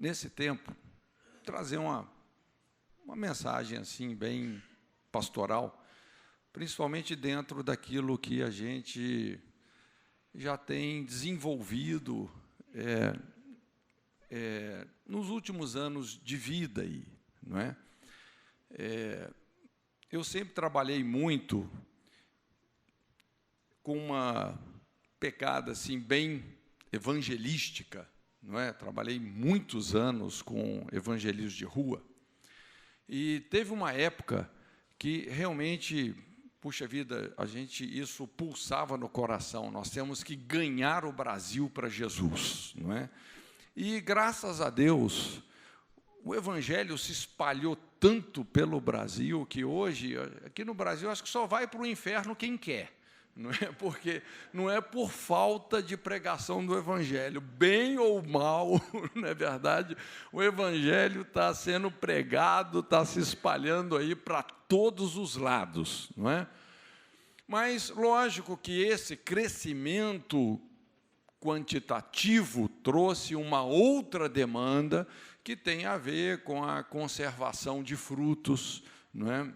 nesse tempo, trazer uma mensagem assim bem pastoral, principalmente dentro daquilo que a gente já tem desenvolvido nos últimos anos de vida aí, não é? Eu sempre trabalhei muito com uma pegada assim bem evangelística, não é? Trabalhei muitos anos com evangelismo de rua e teve uma época que realmente, puxa vida, isso pulsava no coração. Nós temos que ganhar o Brasil para Jesus, não é? E graças a Deus, o evangelho se espalhou tanto pelo Brasil que hoje, aqui no Brasil, acho que só vai para o inferno quem quer. Não é porque não é por falta de pregação do evangelho, bem ou mal, não é verdade? O evangelho está sendo pregado, está se espalhando aí para todos os lados, não é? Mas lógico que esse crescimento quantitativo trouxe uma outra demanda que tem a ver com a conservação de frutos, não é?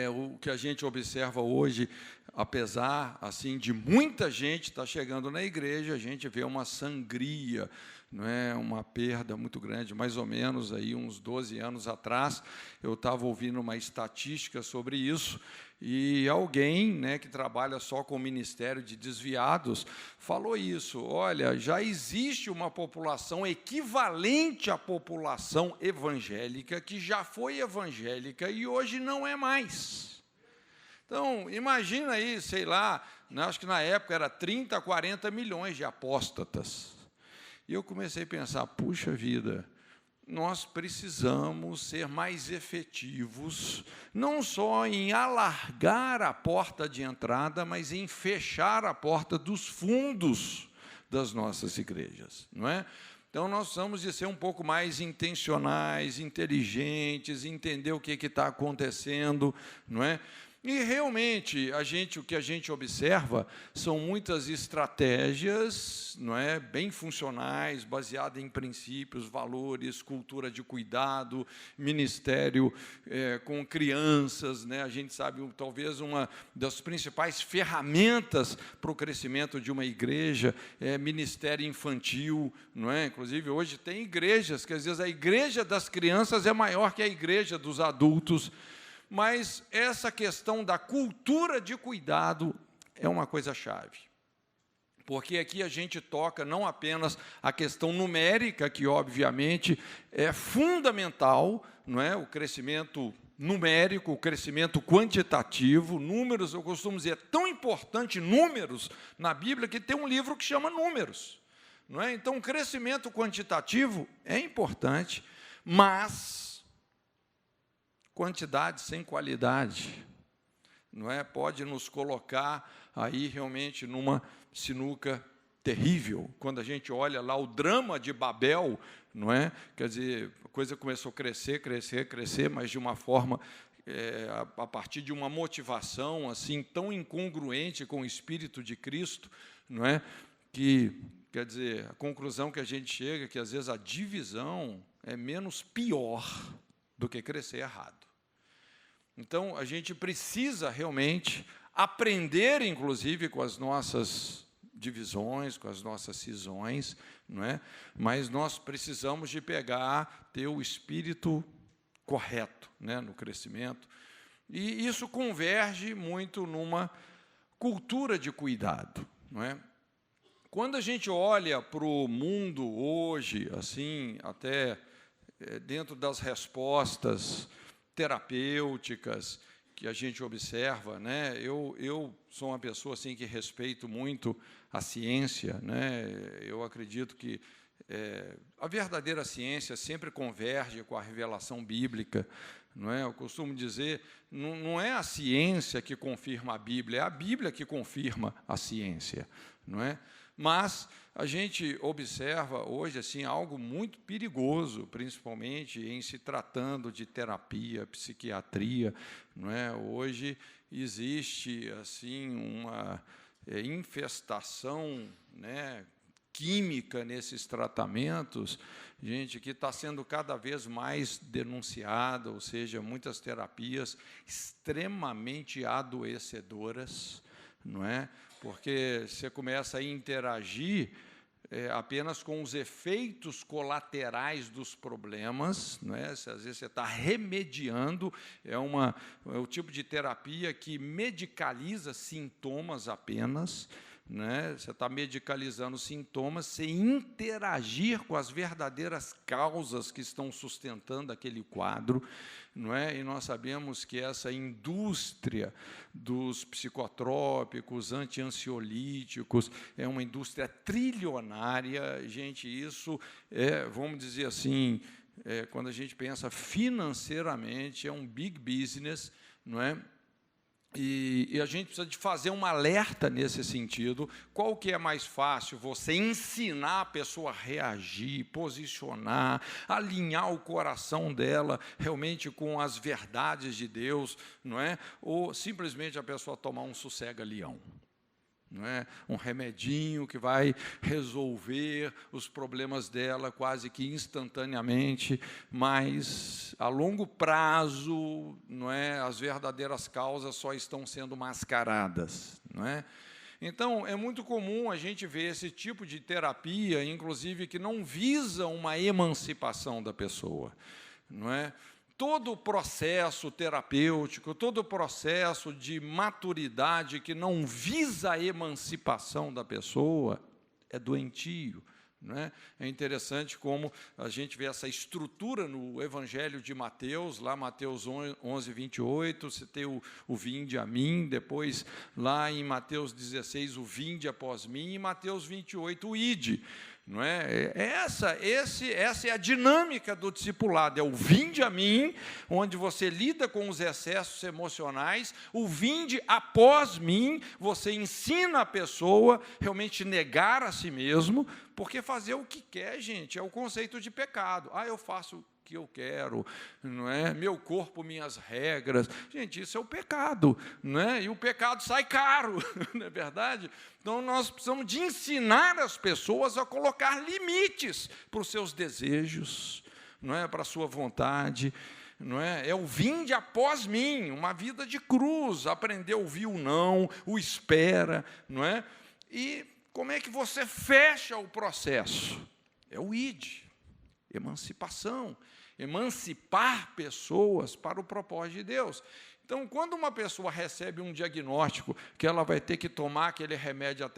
O que a gente observa hoje, apesar assim de muita gente estar chegando na igreja, a gente vê uma sangria, não é? Uma perda muito grande. Mais ou menos aí uns 12 anos atrás, eu estava ouvindo uma estatística sobre isso, e alguém, né, que trabalha só com o Ministério de Desviados falou isso: olha, já existe uma população equivalente à população evangélica que já foi evangélica e hoje não é mais. Então, imagina aí, sei lá, acho que na época era 30, 40 milhões de apóstatas. E eu comecei a pensar, puxa vida, nós precisamos ser mais efetivos, não só em alargar a porta de entrada, mas em fechar a porta dos fundos das nossas igrejas, não é? Então, nós precisamos de ser um pouco mais intencionais, inteligentes, entender o que está acontecendo, não é? E, realmente, o que a gente observa são muitas estratégias, não é, bem funcionais, baseadas em princípios, valores, cultura de cuidado, ministério com crianças, né? A gente sabe, talvez, uma das principais ferramentas para o crescimento de uma igreja é ministério infantil, não é? Inclusive, hoje tem igrejas que, às vezes, a igreja das crianças é maior que a igreja dos adultos. Mas essa questão da cultura de cuidado é uma coisa-chave, porque aqui a gente toca não apenas a questão numérica, que obviamente é fundamental, não é? O crescimento numérico, o crescimento quantitativo, números, eu costumo dizer, é tão importante números na Bíblia que tem um livro que chama Números, não é? Então, o crescimento quantitativo é importante, mas quantidade sem qualidade, não é? Pode nos colocar aí realmente numa sinuca terrível. Quando a gente olha lá o drama de Babel, não é? Quer dizer, a coisa começou a crescer, mas de uma forma, a partir de uma motivação assim tão incongruente com o Espírito de Cristo, não é? Que, quer dizer, a conclusão que a gente chega é que, às vezes, a divisão é menos pior do que crescer errado. Então, a gente precisa realmente aprender, inclusive, com as nossas divisões, com as nossas cisões, não é? Mas nós precisamos de ter o espírito correto, né, no crescimento. E isso converge muito numa cultura de cuidado, não é? Quando a gente olha para o mundo hoje, assim, até dentro das respostas terapêuticas que a gente observa, né? Eu sou uma pessoa assim que respeito muito a ciência, né? Eu acredito que a verdadeira ciência sempre converge com a revelação bíblica, não é? Eu costumo dizer, não é a ciência que confirma a Bíblia, é a Bíblia que confirma a ciência, não é? Mas a gente observa hoje assim algo muito perigoso, principalmente em se tratando de terapia, psiquiatria, não é? Hoje existe assim uma infestação, né, química nesses tratamentos, gente, que está sendo cada vez mais denunciada, ou seja, muitas terapias extremamente adoecedoras, não é? Porque você começa a interagir apenas com os efeitos colaterais dos problemas, não é? Às vezes você está remediando, é o tipo de terapia que medicaliza sintomas apenas, né? Você está medicalizando sintomas sem interagir com as verdadeiras causas que estão sustentando aquele quadro, não é? E nós sabemos que essa indústria dos psicotrópicos, anti-ansiolíticos, é uma indústria trilionária. Gente, isso vamos dizer assim, quando a gente pensa financeiramente, é um big business, não é? E a gente precisa de fazer um alerta nesse sentido. Qual que é mais fácil? Você ensinar a pessoa a reagir, posicionar, alinhar o coração dela realmente com as verdades de Deus, não é? Ou simplesmente a pessoa tomar um sossega-leão? Não é? Um remedinho que vai resolver os problemas dela quase que instantaneamente, mas a longo prazo, não é? As verdadeiras causas só estão sendo mascaradas, não é? Então, é muito comum a gente ver esse tipo de terapia, inclusive, que não visa uma emancipação da pessoa, não é? Todo o processo terapêutico, todo o processo de maturidade que não visa a emancipação da pessoa é doentio, não é? É interessante como a gente vê essa estrutura no Evangelho de Mateus, lá Mateus 11, 28, você tem o vinde a mim, depois lá em Mateus 16, o vinde após mim, e Mateus 28, o ide. Não é? Essa é a dinâmica do discipulado, é o vinde a mim, onde você lida com os excessos emocionais, o vinde após mim, você ensina a pessoa realmente negar a si mesmo, porque fazer o que quer, gente, é o conceito de pecado. Eu faço o que eu quero, não é? Meu corpo, minhas regras. Gente, isso é o pecado, não é? E o pecado sai caro, não é verdade? Então, nós precisamos de ensinar as pessoas a colocar limites para os seus desejos, não é? Para a sua vontade, não é? É o vinde após mim, uma vida de cruz, aprender a ouvir o não, o espera, não é? E como é que você fecha o processo? É o id, emancipação, emancipar pessoas para o propósito de Deus. Então, quando uma pessoa recebe um diagnóstico que ela vai ter que tomar aquele remédio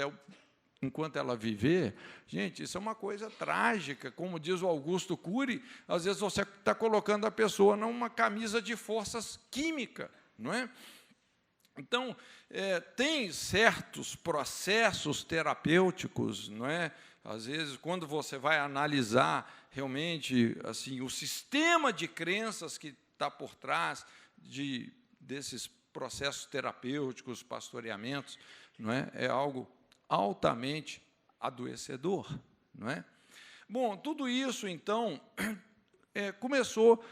enquanto ela viver, gente, isso é uma coisa trágica. Como diz o Augusto Cury, às vezes você está colocando a pessoa numa camisa de forças química, não é? Então, tem certos processos terapêuticos, não é? Às vezes, quando você vai analisar realmente assim, o sistema de crenças que está por trás desses processos terapêuticos, pastoreamentos, não é? É algo altamente adoecedor, não é? Bom, tudo isso, então, começou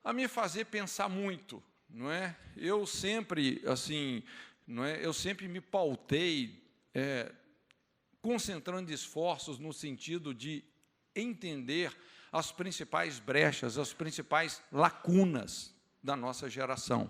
a me fazer pensar muito, não é? Eu sempre, assim, não é? Eu sempre me pautei concentrando esforços no sentido de entender as principais brechas, as principais lacunas da nossa geração,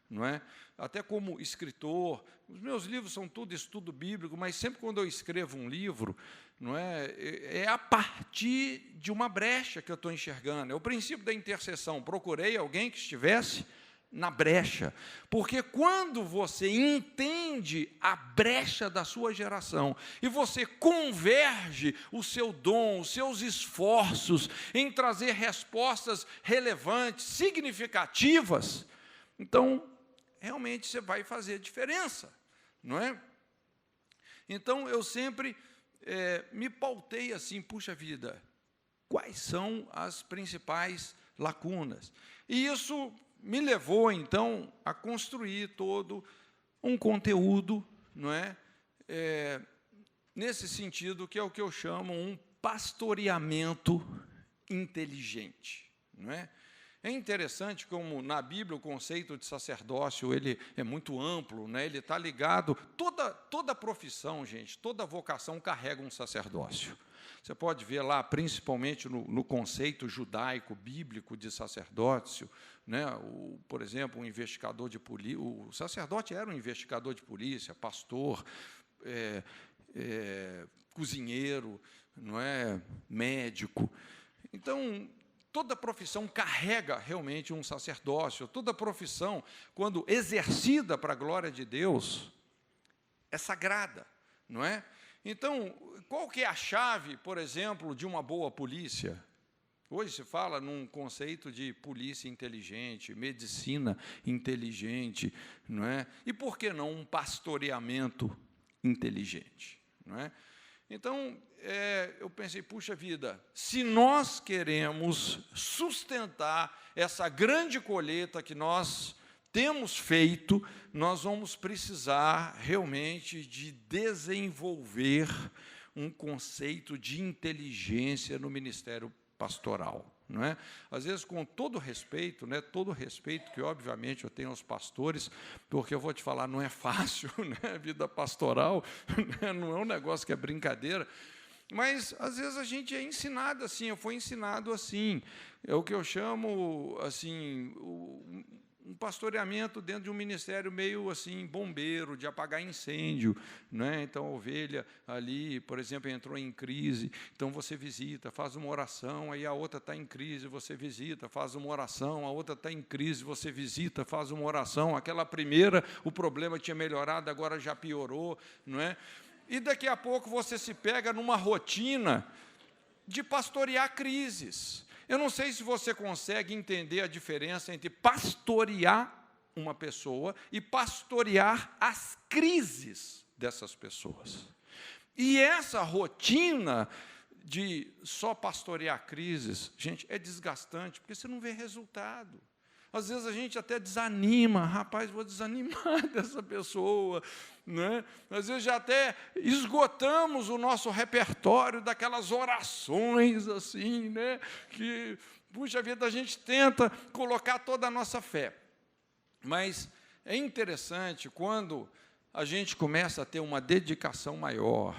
não é? Até como escritor, os meus livros são tudo estudo bíblico, mas sempre quando eu escrevo um livro, não é a partir de uma brecha que eu estou enxergando. É o princípio da intercessão. Procurei alguém que estivesse na brecha, porque quando você entende a brecha da sua geração e você converge o seu dom, os seus esforços em trazer respostas relevantes, significativas, então realmente você vai fazer diferença, não é? Então eu sempre me pautei assim, puxa vida, quais são as principais lacunas? E isso me levou, então, a construir todo um conteúdo, não é? Nesse sentido, que é o que eu chamo um pastoreamento inteligente, não é? É interessante como, na Bíblia, o conceito de sacerdócio ele é muito amplo, né? Ele está ligado, toda profissão, gente, toda vocação carrega um sacerdócio. Você pode ver lá, principalmente no conceito judaico, bíblico de sacerdócio, né? Por exemplo, um investigador de polícia, o sacerdote era um investigador de polícia, pastor, cozinheiro, não é? Médico. Então, toda profissão carrega realmente um sacerdócio, toda profissão, quando exercida para a glória de Deus, é sagrada, não é? Então, qual que é a chave, por exemplo, de uma boa polícia? Hoje se fala num conceito de polícia inteligente, medicina inteligente, não é? E por que não um pastoreamento inteligente, não é? Então, eu pensei, puxa vida, se nós queremos sustentar essa grande colheita que nós temos feito, nós vamos precisar realmente de desenvolver um conceito de inteligência no ministério pastoral, não é? Às vezes, com todo respeito, né, todo respeito que, obviamente, eu tenho aos pastores, porque eu vou te falar, não é fácil, né, a vida pastoral, né, não é um negócio que é brincadeira, mas, às vezes, a gente é ensinado assim, eu fui ensinado assim, é o que eu chamo, assim, um pastoreamento dentro de um ministério meio assim, bombeiro, de apagar incêndio, né? Então, a ovelha ali, por exemplo, entrou em crise, então você visita, faz uma oração, aí a outra está em crise, você visita, faz uma oração, a outra está em crise, você visita, faz uma oração, aquela primeira, o problema tinha melhorado, agora já piorou, não é? E daqui a pouco você se pega numa rotina de pastorear crises. Eu não sei se você consegue entender a diferença entre pastorear uma pessoa e pastorear as crises dessas pessoas. E essa rotina de só pastorear crises, gente, é desgastante, porque você não vê resultado. Às vezes a gente até desanima, rapaz, vou desanimar dessa pessoa, né? Às vezes já até esgotamos o nosso repertório daquelas orações assim, né? Que, puxa vida, a gente tenta colocar toda a nossa fé. Mas é interessante quando a gente começa a ter uma dedicação maior,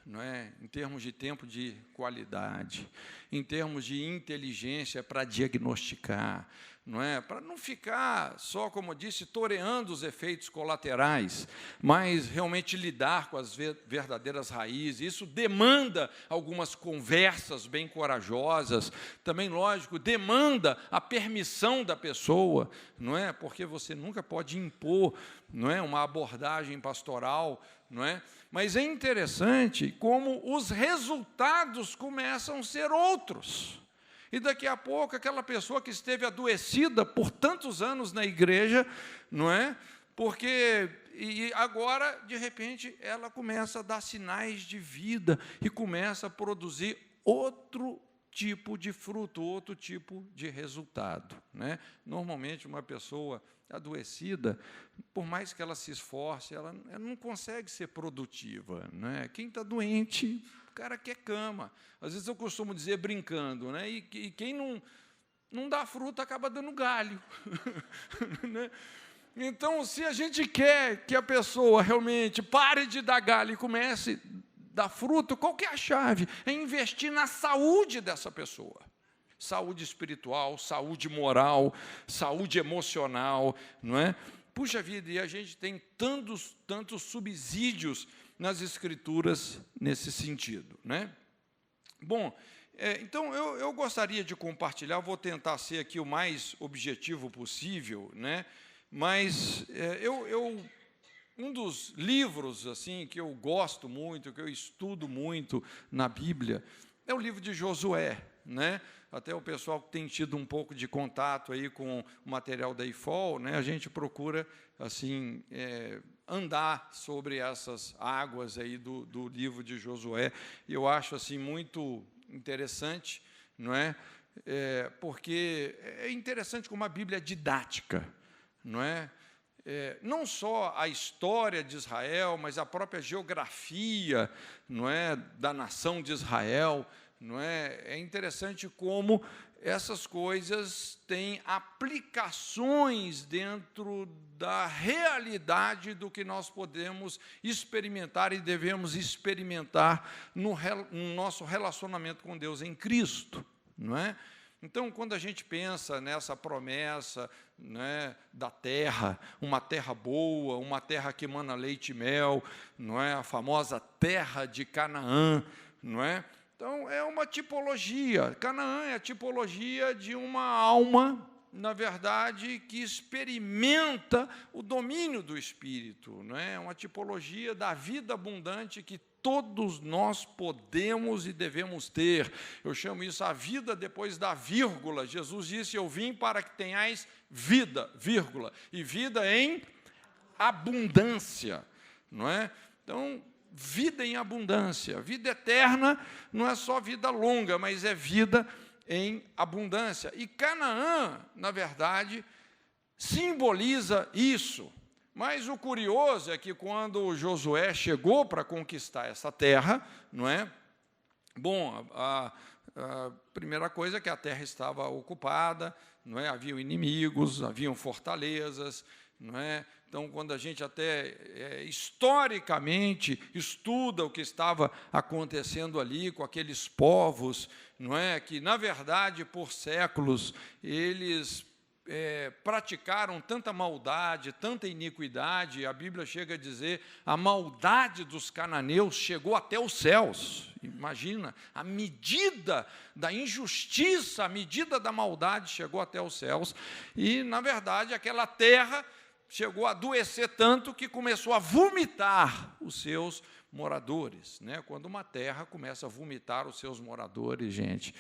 não é? Em termos de tempo de qualidade, em termos de inteligência para diagnosticar, não é? Para não ficar só, como eu disse, toreando os efeitos colaterais, mas realmente lidar com as verdadeiras raízes. Isso demanda algumas conversas bem corajosas, também, lógico, demanda a permissão da pessoa, não é? Porque você nunca pode impor, não é, uma abordagem pastoral, não é? Mas é interessante como os resultados começam a ser outros. E daqui a pouco, aquela pessoa que esteve adoecida por tantos anos na igreja, não é? Porque e agora, de repente, ela começa a dar sinais de vida e começa a produzir outro tipo de fruto, outro tipo de resultado, né? Normalmente, uma pessoa adoecida, por mais que ela se esforce, ela não consegue ser produtiva, né? Quem está doente, o cara quer cama. Às vezes eu costumo dizer brincando, né? E quem não dá fruta acaba dando galho. Né? Então, se a gente quer que a pessoa realmente pare de dar galho e comece a dar fruto, qual que é a chave? É investir na saúde dessa pessoa. Saúde espiritual, saúde moral, saúde emocional, não é? Puxa vida, e a gente tem tantos subsídios nas Escrituras nesse sentido, né? Bom, então eu gostaria de compartilhar, vou tentar ser aqui o mais objetivo possível, né? Mas um dos livros assim que eu gosto muito, que eu estudo muito na Bíblia, é o livro de Josué, né? Até o pessoal que tem tido um pouco de contato aí com o material da IFOL, né? A gente procura assim andar sobre essas águas aí do livro de Josué. E eu acho assim muito interessante, não é? Porque é interessante como a Bíblia é didática, não é? Não só a história de Israel, mas a própria geografia, não é, da nação de Israel, não é? É interessante como essas coisas têm aplicações dentro da realidade do que nós podemos experimentar e devemos experimentar no nosso relacionamento com Deus em Cristo, não é? Então, quando a gente pensa nessa promessa, né, da terra, uma terra boa, uma terra que emana leite e mel, não é? A famosa terra de Canaã, não é? Então, é uma tipologia. Canaã é a tipologia de uma alma, na verdade, que experimenta o domínio do Espírito, não é? Uma tipologia da vida abundante que todos nós podemos e devemos ter. Eu chamo isso a vida depois da vírgula. Jesus disse: eu vim para que tenhais vida, vírgula, e vida em abundância, não é? Então, vida em abundância. Vida eterna não é só vida longa, mas é vida em abundância. E Canaã, na verdade, simboliza isso. Mas o curioso é que quando Josué chegou para conquistar essa terra, não é? Bom, a primeira coisa é que a terra estava ocupada, não é? Haviam inimigos, haviam fortalezas, não é? Então, quando a gente até historicamente estuda o que estava acontecendo ali com aqueles povos, não é? Que, na verdade, por séculos, eles praticaram tanta maldade, tanta iniquidade, a Bíblia chega a dizer, a maldade dos cananeus chegou até os céus. Imagina, a medida da injustiça, a medida da maldade chegou até os céus, e, na verdade, aquela terra chegou a adoecer tanto que começou a vomitar os seus moradores, né? Quando uma terra começa a vomitar os seus moradores, gente,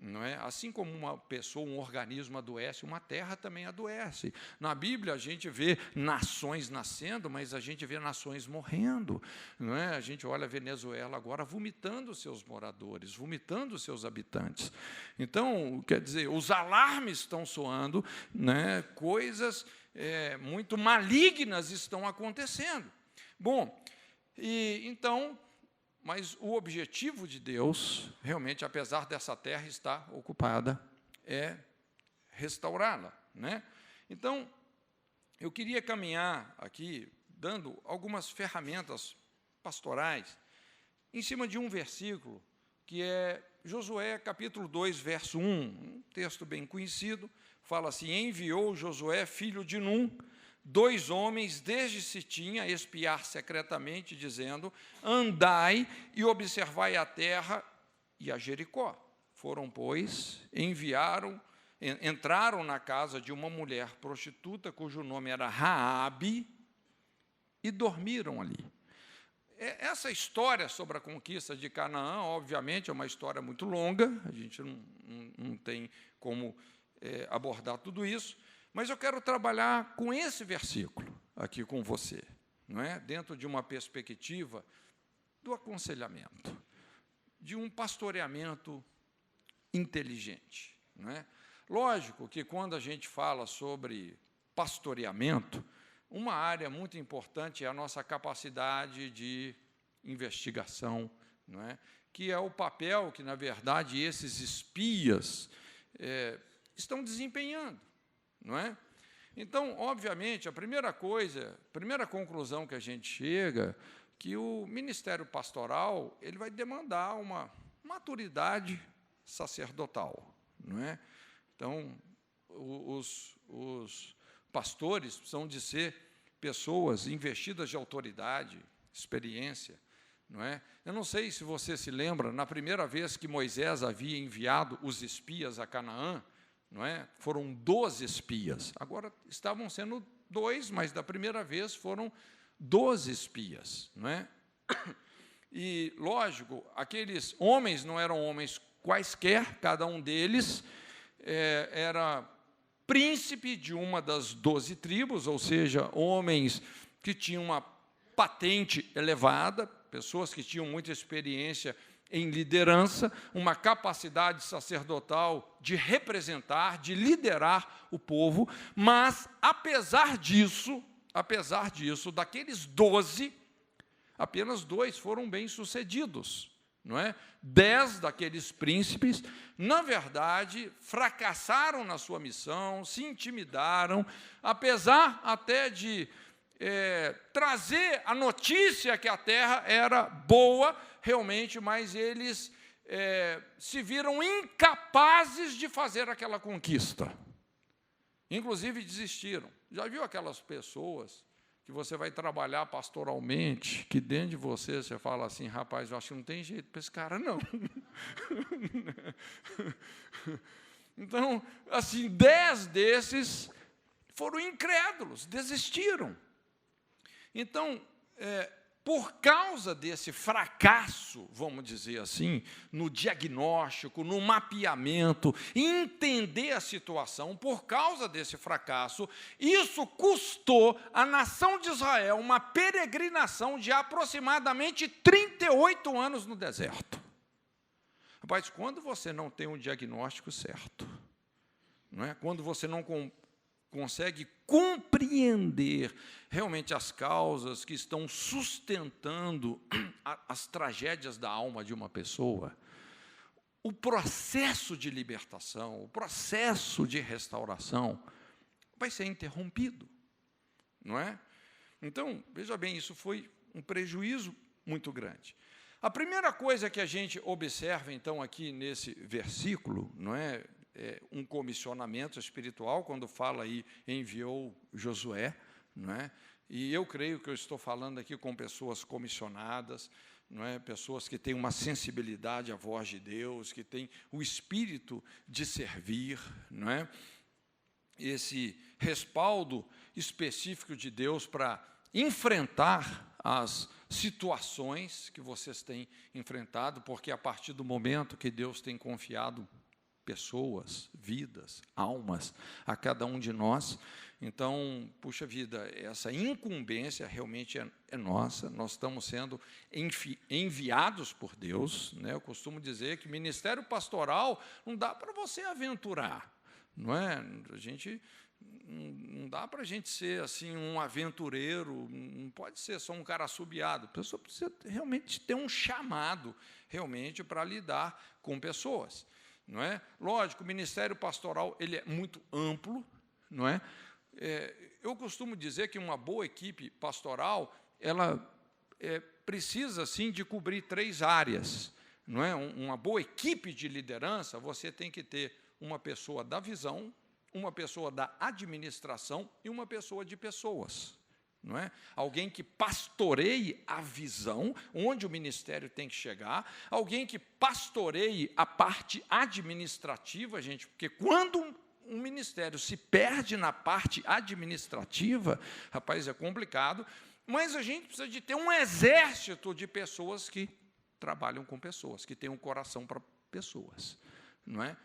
não é? Assim como uma pessoa, um organismo adoece, uma terra também adoece. Na Bíblia a gente vê nações nascendo, mas a gente vê nações morrendo, não é? A gente olha a Venezuela agora vomitando os seus moradores, vomitando os seus habitantes. Então, quer dizer, os alarmes estão soando, né? Coisas muito malignas estão acontecendo. Bom, e então, mas o objetivo de Deus, realmente, apesar dessa terra estar ocupada, é restaurá-la, né? Então, eu queria caminhar aqui, dando algumas ferramentas pastorais, em cima de um versículo, que é Josué, capítulo 2, verso 1, um texto bem conhecido, fala assim: enviou Josué, filho de Num, 2 homens desde Sitim a espiar secretamente, dizendo: andai e observai a terra e a Jericó. Foram, pois, entraram na casa de uma mulher prostituta, cujo nome era Raabe, e dormiram ali. Essa história sobre a conquista de Canaã, obviamente, é uma história muito longa, a gente não tem como abordar tudo isso, mas eu quero trabalhar com esse versículo aqui com você, não é? Dentro de uma perspectiva do aconselhamento, de um pastoreamento inteligente, não é? Lógico que quando a gente fala sobre pastoreamento, uma área muito importante é a nossa capacidade de investigação, não é? Que é o papel que, na verdade, esses espias estão desempenhando, não é? Então, obviamente, a primeira conclusão que a gente chega, que o ministério pastoral ele vai demandar uma maturidade sacerdotal, não é? Então, os pastores precisam de ser pessoas investidas de autoridade, experiência, não é? Eu não sei se você se lembra, na primeira vez que Moisés havia enviado os espias a Canaã, não é? Foram 12 espias. Agora estavam sendo 2, mas da primeira vez foram 12 espias, não é? E, lógico, aqueles homens não eram homens quaisquer, cada um deles era príncipe de uma das 12 tribos, ou seja, homens que tinham uma patente elevada, pessoas que tinham muita experiência em liderança, uma capacidade sacerdotal de representar, de liderar o povo, mas, apesar disso, daqueles 12, apenas 2 foram bem-sucedidos, não é? 10 daqueles príncipes, na verdade, fracassaram na sua missão, se intimidaram, apesar até de trazer a notícia que a terra era boa, realmente, mas eles se viram incapazes de fazer aquela conquista. Inclusive, desistiram. Já viu aquelas pessoas que você vai trabalhar pastoralmente, que dentro de você fala assim, rapaz, eu acho que não tem jeito para esse cara, não. Então, assim, 10 desses foram incrédulos, desistiram. Então, por causa desse fracasso, vamos dizer assim, no diagnóstico, no mapeamento, entender a situação, por causa desse fracasso, isso custou à nação de Israel uma peregrinação de aproximadamente 38 anos no deserto. Rapaz, quando você não tem um diagnóstico certo, não é? Quando você não consegue compreender realmente as causas que estão sustentando as tragédias da alma de uma pessoa, o processo de libertação, o processo de restauração vai ser interrompido, não é? Então, veja bem, isso foi um prejuízo muito grande. A primeira coisa que a gente observa, então, aqui nesse versículo, não é? Um comissionamento espiritual, quando fala aí, enviou Josué, não é? E eu creio que eu estou falando aqui com pessoas comissionadas, não é? Pessoas que têm uma sensibilidade à voz de Deus, que têm o espírito de servir, não é? Esse respaldo específico de Deus para enfrentar as situações que vocês têm enfrentado, porque a partir do momento que Deus tem confiado pessoas, vidas, almas a cada um de nós, então, puxa vida, essa incumbência realmente é nossa, nós estamos sendo enviados por Deus, né? Eu costumo dizer que ministério pastoral não dá para você aventurar, não é? Não dá para a gente ser assim um aventureiro, não pode ser só um cara assobiado, a pessoa precisa realmente ter um chamado realmente para lidar com pessoas. Não é? Lógico, o ministério pastoral ele é muito amplo, não é? Eu costumo dizer que uma boa equipe pastoral ela precisa sim de cobrir 3 áreas, não é? Uma boa equipe de liderança, você tem que ter uma pessoa da visão, uma pessoa da administração e uma pessoa de pessoas. Não é? Alguém que pastoreie a visão, onde o ministério tem que chegar, alguém que pastoreie a parte administrativa, gente, porque quando um ministério se perde na parte administrativa, rapaz, é complicado, mas a gente precisa de ter um exército de pessoas que trabalham com pessoas, que têm um coração para pessoas, não é?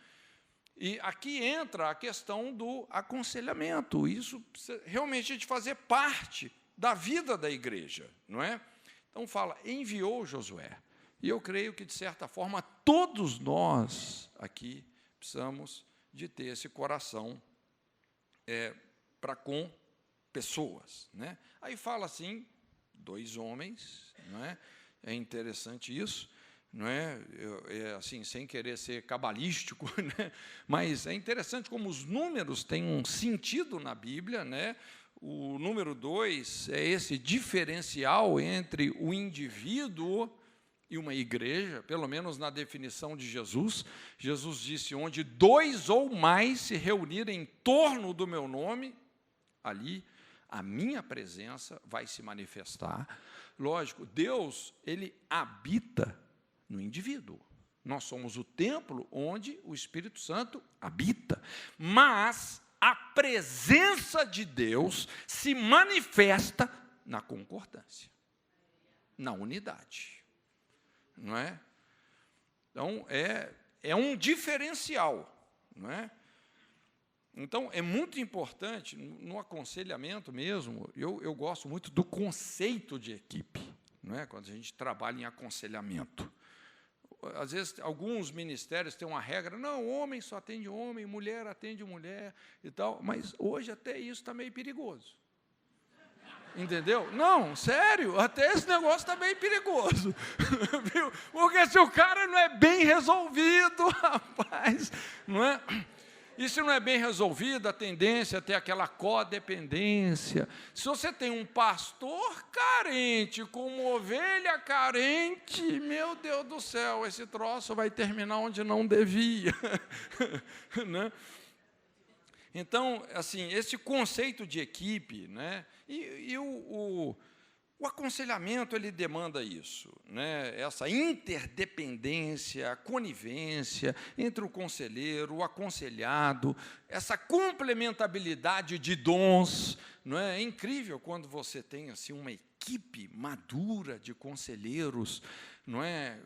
E aqui entra a questão do aconselhamento. Isso precisa realmente de fazer parte da vida da igreja, não é? Então fala, enviou Josué. E eu creio que, de certa forma, todos nós aqui precisamos de ter esse coração para com pessoas, né? Aí fala assim, 2 homens, não é? É interessante isso. Não é? Assim, sem querer ser cabalístico, né? Mas é interessante como os números têm um sentido na Bíblia, né? O número 2 é esse diferencial entre o indivíduo e uma igreja, pelo menos na definição de Jesus. Jesus disse, onde 2 ou mais se reunirem em torno do meu nome, ali a minha presença vai se manifestar. Lógico, Deus, ele habita no indivíduo. Nós somos o templo onde o Espírito Santo habita. Mas a presença de Deus se manifesta na concordância, na unidade. Não é? Então, é um diferencial. Não é? Então, é muito importante, no aconselhamento mesmo, eu gosto muito do conceito de equipe, não é? Quando a gente trabalha em aconselhamento. Às vezes, alguns ministérios têm uma regra, não, homem só atende homem, mulher atende mulher e tal, mas hoje até isso está meio perigoso. Entendeu? Não, sério, até esse negócio está bem perigoso. Viu? Porque se o cara não é bem resolvido, rapaz, não é? E se não é bem resolvido, a tendência é ter aquela codependência. Se você tem um pastor carente, com uma ovelha carente, meu Deus do céu, esse troço vai terminar onde não devia. Né? Então, assim, esse conceito de equipe, né, e o aconselhamento, ele demanda isso, né, essa interdependência, a conivência entre o conselheiro, o aconselhado, essa complementabilidade de dons. Não é? É incrível quando você tem assim, uma equipe madura de conselheiros, não é?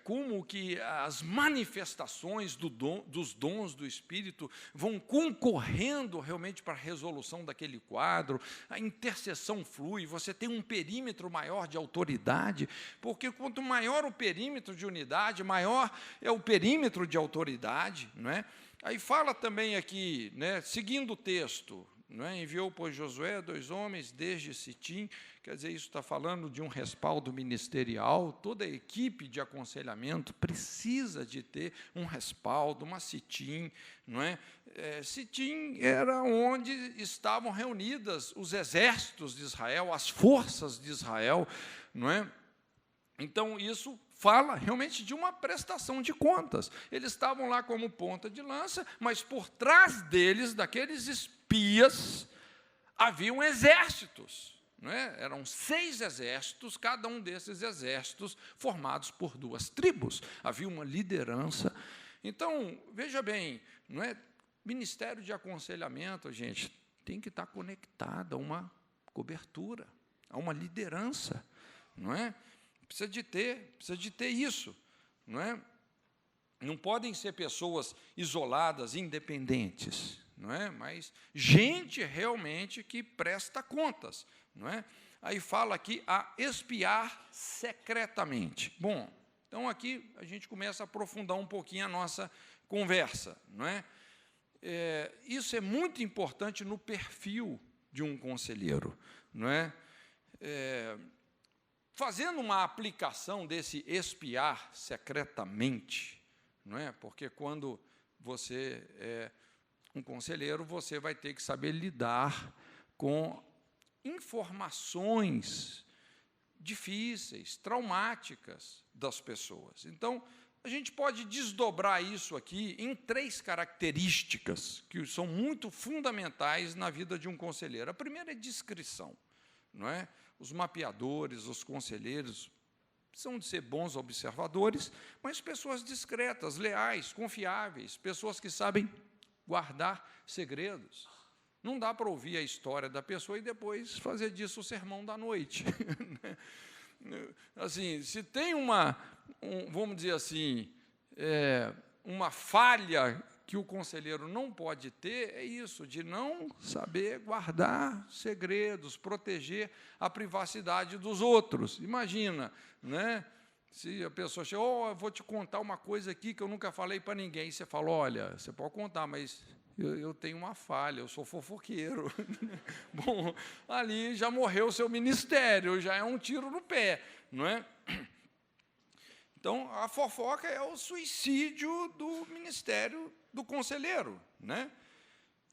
Como que as manifestações dos dons do Espírito vão concorrendo realmente para a resolução daquele quadro, a intercessão flui, você tem um perímetro maior de autoridade, porque quanto maior o perímetro de unidade, maior é o perímetro de autoridade. Não é? Aí fala também aqui, né, seguindo o texto, não é? Enviou, pois, Josué 2 homens desde Sitim. Quer dizer, isso está falando de um respaldo ministerial. Toda a equipe de aconselhamento precisa de ter um respaldo, uma Sitim. Não é? Sitim era onde estavam reunidas os exércitos de Israel, as forças de Israel. Não é? Então, isso fala realmente de uma prestação de contas. Eles estavam lá como ponta de lança, mas por trás deles, daqueles espias, haviam exércitos. Não é? Eram 6 exércitos, cada um desses exércitos formados por 2 tribos. Havia uma liderança. Então, veja bem, não é? Ministério de aconselhamento, gente, tem que estar conectado a uma cobertura, a uma liderança. Não é? Precisa de ter isso. Não é? Não podem ser pessoas isoladas, independentes. Não é? Mas gente realmente que presta contas. Não é? Aí fala aqui a espiar secretamente. Bom, então aqui a gente começa a aprofundar um pouquinho a nossa conversa. Não é? Isso é muito importante no perfil de um conselheiro. Não é? Fazendo uma aplicação desse espiar secretamente, não é? Porque quando você é um conselheiro, você vai ter que saber lidar com informações difíceis, traumáticas das pessoas. Então, a gente pode desdobrar isso aqui em 3 características que são muito fundamentais na vida de um conselheiro. A primeira é discrição, não é? Os mapeadores, os conselheiros, precisam de ser bons observadores, mas pessoas discretas, leais, confiáveis, pessoas que sabem guardar segredos. Não dá para ouvir a história da pessoa e depois fazer disso o sermão da noite. Assim, se tem vamos dizer assim, uma falha que o conselheiro não pode ter, é isso, de não saber guardar segredos, proteger a privacidade dos outros. Imagina, né? Se a pessoa chega, eu vou te contar uma coisa aqui que eu nunca falei para ninguém. E você fala, olha, você pode contar, mas eu tenho uma falha, eu sou fofoqueiro. Bom, ali já morreu o seu ministério, já é um tiro no pé, não é? Então, a fofoca é o suicídio do ministério do conselheiro, né?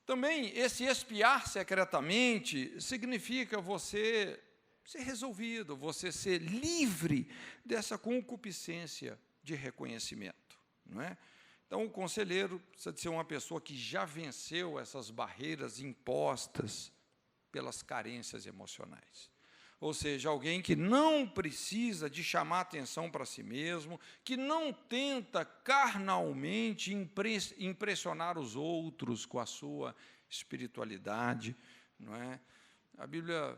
Também, esse espiar secretamente significa você ser resolvido, você ser livre dessa concupiscência de reconhecimento, não é? Então, o conselheiro precisa de ser uma pessoa que já venceu essas barreiras impostas pelas carências emocionais. Ou seja, alguém que não precisa de chamar atenção para si mesmo, que não tenta carnalmente impressionar os outros com a sua espiritualidade, não é? A Bíblia,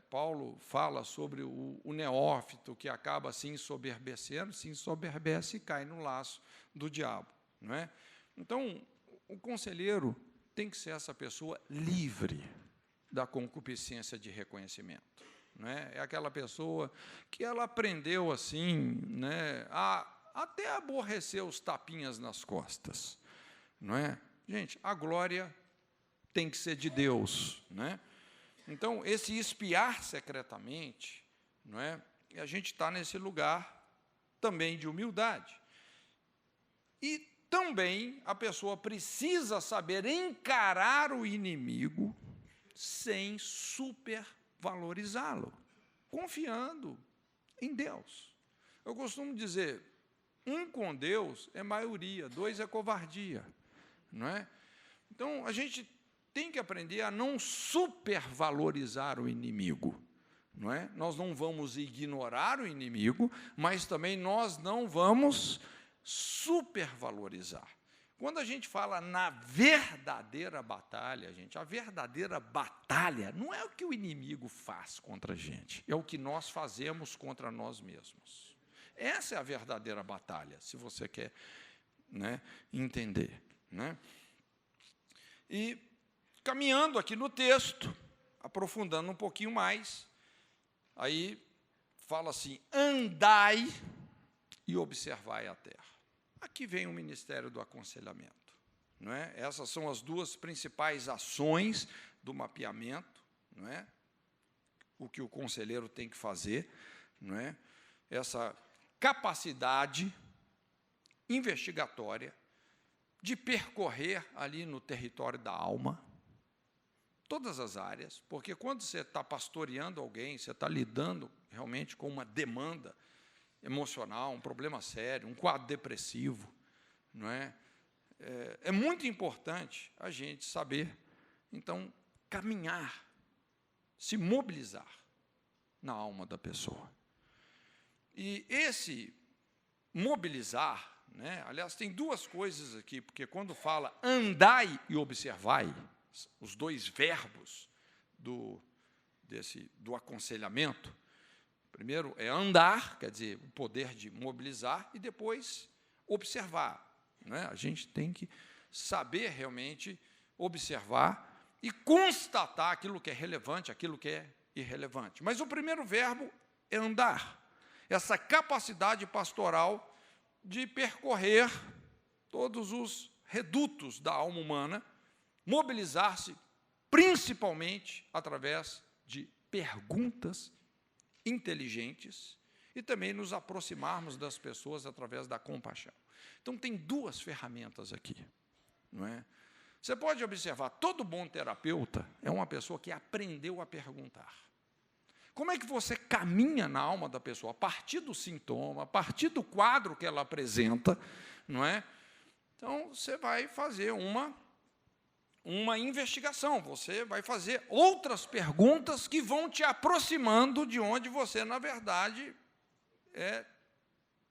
Paulo fala sobre o neófito que acaba se ensoberbecendo, se ensoberbece e cai no laço do diabo, não é? Então, o conselheiro tem que ser essa pessoa livre da concupiscência de reconhecimento. Não é? É aquela pessoa que ela aprendeu assim, né, a até aborrecer os tapinhas nas costas. Não é? Gente, a glória tem que ser de Deus. Né? Então, esse espiar secretamente, não é? E a gente está nesse lugar também de humildade. E também a pessoa precisa saber encarar o inimigo sem supervalorizá-lo, confiando em Deus. Eu costumo dizer, um com Deus é maioria, dois é covardia, não é? Então, a gente tem que aprender a não supervalorizar o inimigo, não é? Nós não vamos ignorar o inimigo, mas também nós não vamos supervalorizar. Quando a gente fala na verdadeira batalha, gente, a verdadeira batalha não é o que o inimigo faz contra a gente, é o que nós fazemos contra nós mesmos. Essa é a verdadeira batalha, se você quer, né, entender, né? E caminhando aqui no texto, aprofundando um pouquinho mais, aí fala assim: andai e observai a terra. Aqui vem o ministério do aconselhamento, não é? Essas são as duas principais ações do mapeamento, não é? O que o conselheiro tem que fazer, não é? Essa capacidade investigatória de percorrer ali no território da alma, todas as áreas, porque quando você está pastoreando alguém, você está lidando realmente com uma demanda emocional, um problema sério, um quadro depressivo, não é? É muito importante a gente saber, então, caminhar, se mobilizar na alma da pessoa. E esse mobilizar, né, aliás, tem duas coisas aqui, porque quando fala andai e observai, os dois verbos do aconselhamento, primeiro é andar, quer dizer, o poder de mobilizar, e depois observar, né? A gente tem que saber realmente observar e constatar aquilo que é relevante, aquilo que é irrelevante. Mas o primeiro verbo é andar, essa capacidade pastoral de percorrer todos os redutos da alma humana, mobilizar-se principalmente através de perguntas inteligentes e também nos aproximarmos das pessoas através da compaixão. Então, tem duas ferramentas aqui, não é? Você pode observar, todo bom terapeuta é uma pessoa que aprendeu a perguntar. Como é que você caminha na alma da pessoa? A partir do sintoma, a partir do quadro que ela apresenta, não é? Então, você vai fazer uma investigação, você vai fazer outras perguntas que vão te aproximando de onde você, na verdade,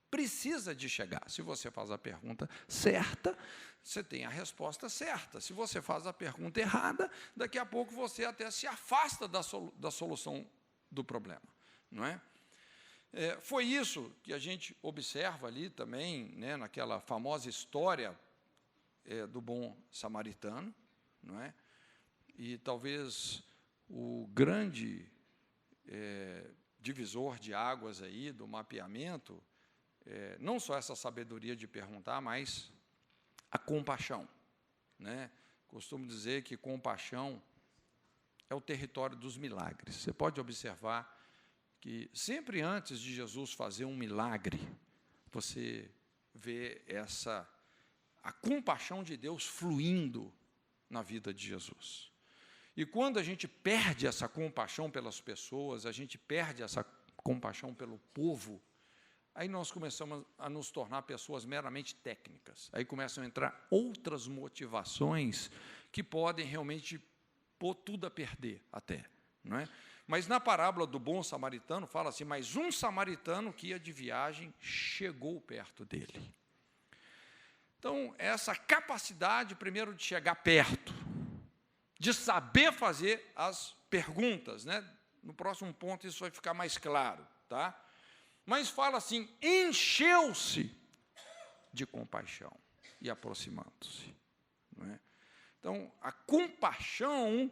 precisa de chegar. Se você faz a pergunta certa, você tem a resposta certa. Se você faz a pergunta errada, daqui a pouco você até se afasta da solução do problema, não é? Foi isso que a gente observa ali também, né, naquela famosa história do bom samaritano, não é? E talvez o grande divisor de águas aí do mapeamento, não só essa sabedoria de perguntar, mas a compaixão, né? Costumo dizer que compaixão é o território dos milagres. Você pode observar que sempre antes de Jesus fazer um milagre, você vê a compaixão de Deus fluindo na vida de Jesus. E quando a gente perde essa compaixão pelas pessoas, a gente perde essa compaixão pelo povo, aí nós começamos a nos tornar pessoas meramente técnicas. Aí começam a entrar outras motivações que podem realmente pôr tudo a perder até, não é? Mas na parábola do bom samaritano fala assim: mas um samaritano que ia de viagem chegou perto dele. Então, essa capacidade, primeiro, de chegar perto, de saber fazer as perguntas, né? No próximo ponto isso vai ficar mais claro, tá? Mas fala assim: encheu-se de compaixão e aproximando-se, não é? Então, a compaixão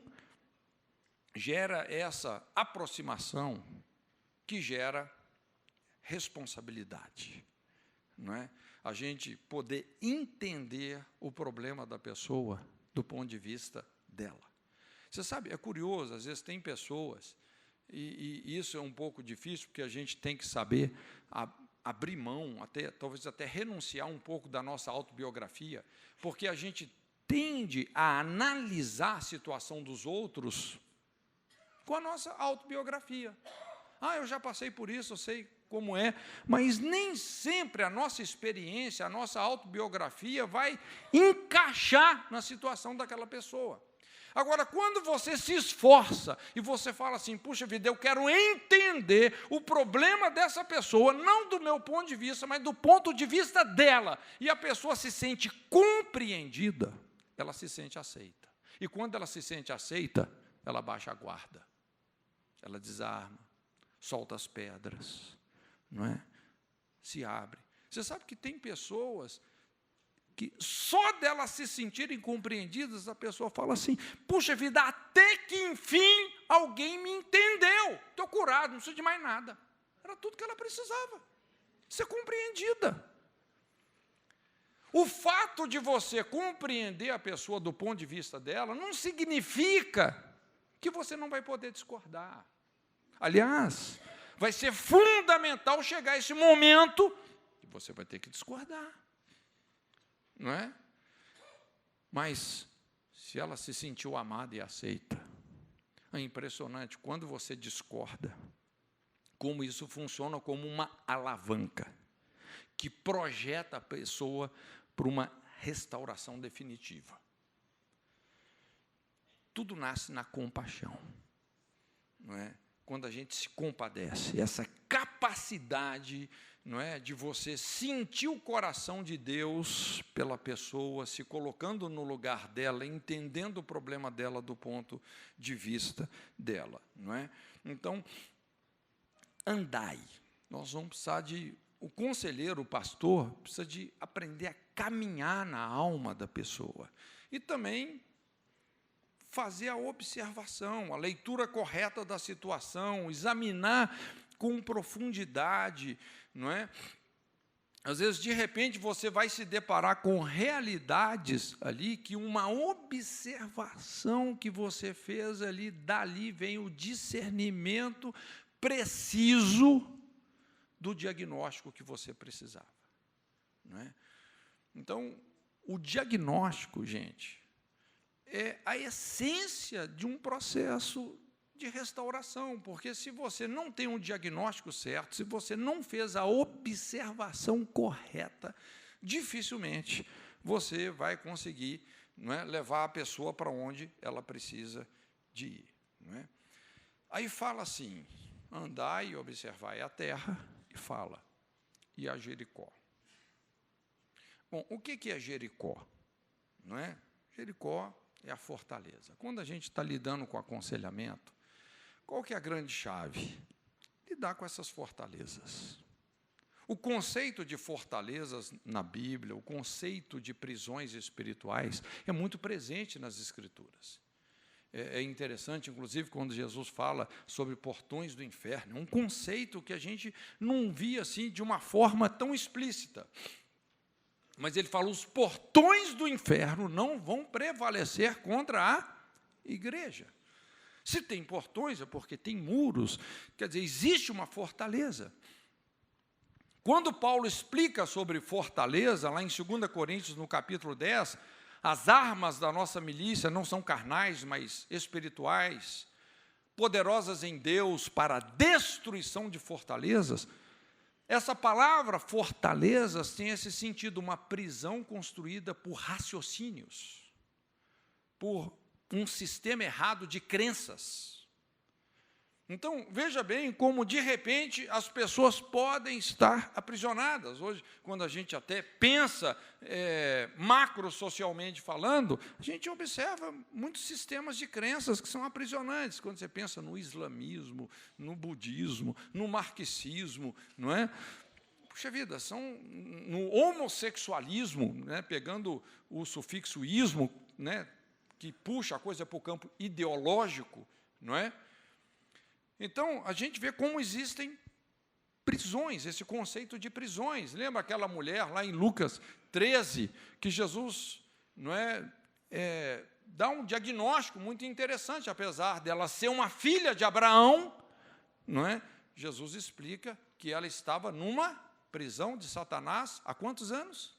gera essa aproximação que gera responsabilidade, não é? A gente poder entender o problema da pessoa do ponto de vista dela. Você sabe, é curioso, às vezes tem pessoas, e isso é um pouco difícil, porque a gente tem que saber abrir mão, talvez até renunciar um pouco da nossa autobiografia, porque a gente tende a analisar a situação dos outros com a nossa autobiografia. Eu já passei por isso, eu sei como é, mas nem sempre a nossa experiência, a nossa autobiografia vai encaixar na situação daquela pessoa. Agora, quando você se esforça e você fala assim, puxa vida, eu quero entender o problema dessa pessoa, não do meu ponto de vista, mas do ponto de vista dela, e a pessoa se sente compreendida, ela se sente aceita. E quando ela se sente aceita, ela baixa a guarda, ela desarma, solta as pedras, não é? Se abre. Você sabe que tem pessoas que só delas se sentirem compreendidas, a pessoa fala assim, puxa vida, até que enfim alguém me entendeu, estou curado, não preciso de mais nada. Era tudo que ela precisava, ser compreendida. O fato de você compreender a pessoa do ponto de vista dela não significa que você não vai poder discordar. Aliás, vai ser fundamental chegar a esse momento que você vai ter que discordar. Não é? Mas, se ela se sentiu amada e aceita, é impressionante, quando você discorda, como isso funciona como uma alavanca, que projeta a pessoa para uma restauração definitiva. Tudo nasce na compaixão, não é? Quando a gente se compadece, essa capacidade, não é, de você sentir o coração de Deus pela pessoa, se colocando no lugar dela, entendendo o problema dela do ponto de vista dela, não é? Então, andai. Nós vamos precisar o conselheiro, o pastor, precisa de aprender a caminhar na alma da pessoa. E também fazer a observação, a leitura correta da situação, examinar com profundidade, não é? Às vezes, de repente, você vai se deparar com realidades ali, que uma observação que você fez ali, dali vem o discernimento preciso do diagnóstico que você precisava, não é? Então, o diagnóstico, gente, é a essência de um processo de restauração, porque se você não tem um diagnóstico certo, se você não fez a observação correta, dificilmente você vai conseguir, não é, levar a pessoa para onde ela precisa de ir, não é? Aí fala assim, andai e observai a terra, e fala, e a Jericó. Bom, o que é Jericó? Não é? Jericó é a fortaleza. Quando a gente está lidando com aconselhamento, qual que é a grande chave? Lidar com essas fortalezas. O conceito de fortalezas na Bíblia, o conceito de prisões espirituais, é muito presente nas Escrituras. É interessante, inclusive, quando Jesus fala sobre portões do inferno, um conceito que a gente não via assim de uma forma tão explícita. Mas ele fala, os portões do inferno não vão prevalecer contra a igreja. Se tem portões, é porque tem muros, quer dizer, existe uma fortaleza. Quando Paulo explica sobre fortaleza, lá em 2 Coríntios, no capítulo 10, as armas da nossa milícia não são carnais, mas espirituais, poderosas em Deus para a destruição de fortalezas. Essa palavra fortalezas tem esse sentido, uma prisão construída por raciocínios, por um sistema errado de crenças. Então, veja bem como, de repente, as pessoas podem estar aprisionadas. Hoje, quando a gente até pensa macro-socialmente falando, a gente observa muitos sistemas de crenças que são aprisionantes. Quando você pensa no islamismo, no budismo, no marxismo, não é? Puxa vida, são no homossexualismo, né, pegando o sufixo ismo, né, que puxa a coisa para o campo ideológico, não é? Então, a gente vê como existem prisões, esse conceito de prisões. Lembra aquela mulher lá em Lucas 13, que Jesus, não é, dá um diagnóstico muito interessante, apesar dela ser uma filha de Abraão, não é? Jesus explica que ela estava numa prisão de Satanás há quantos anos?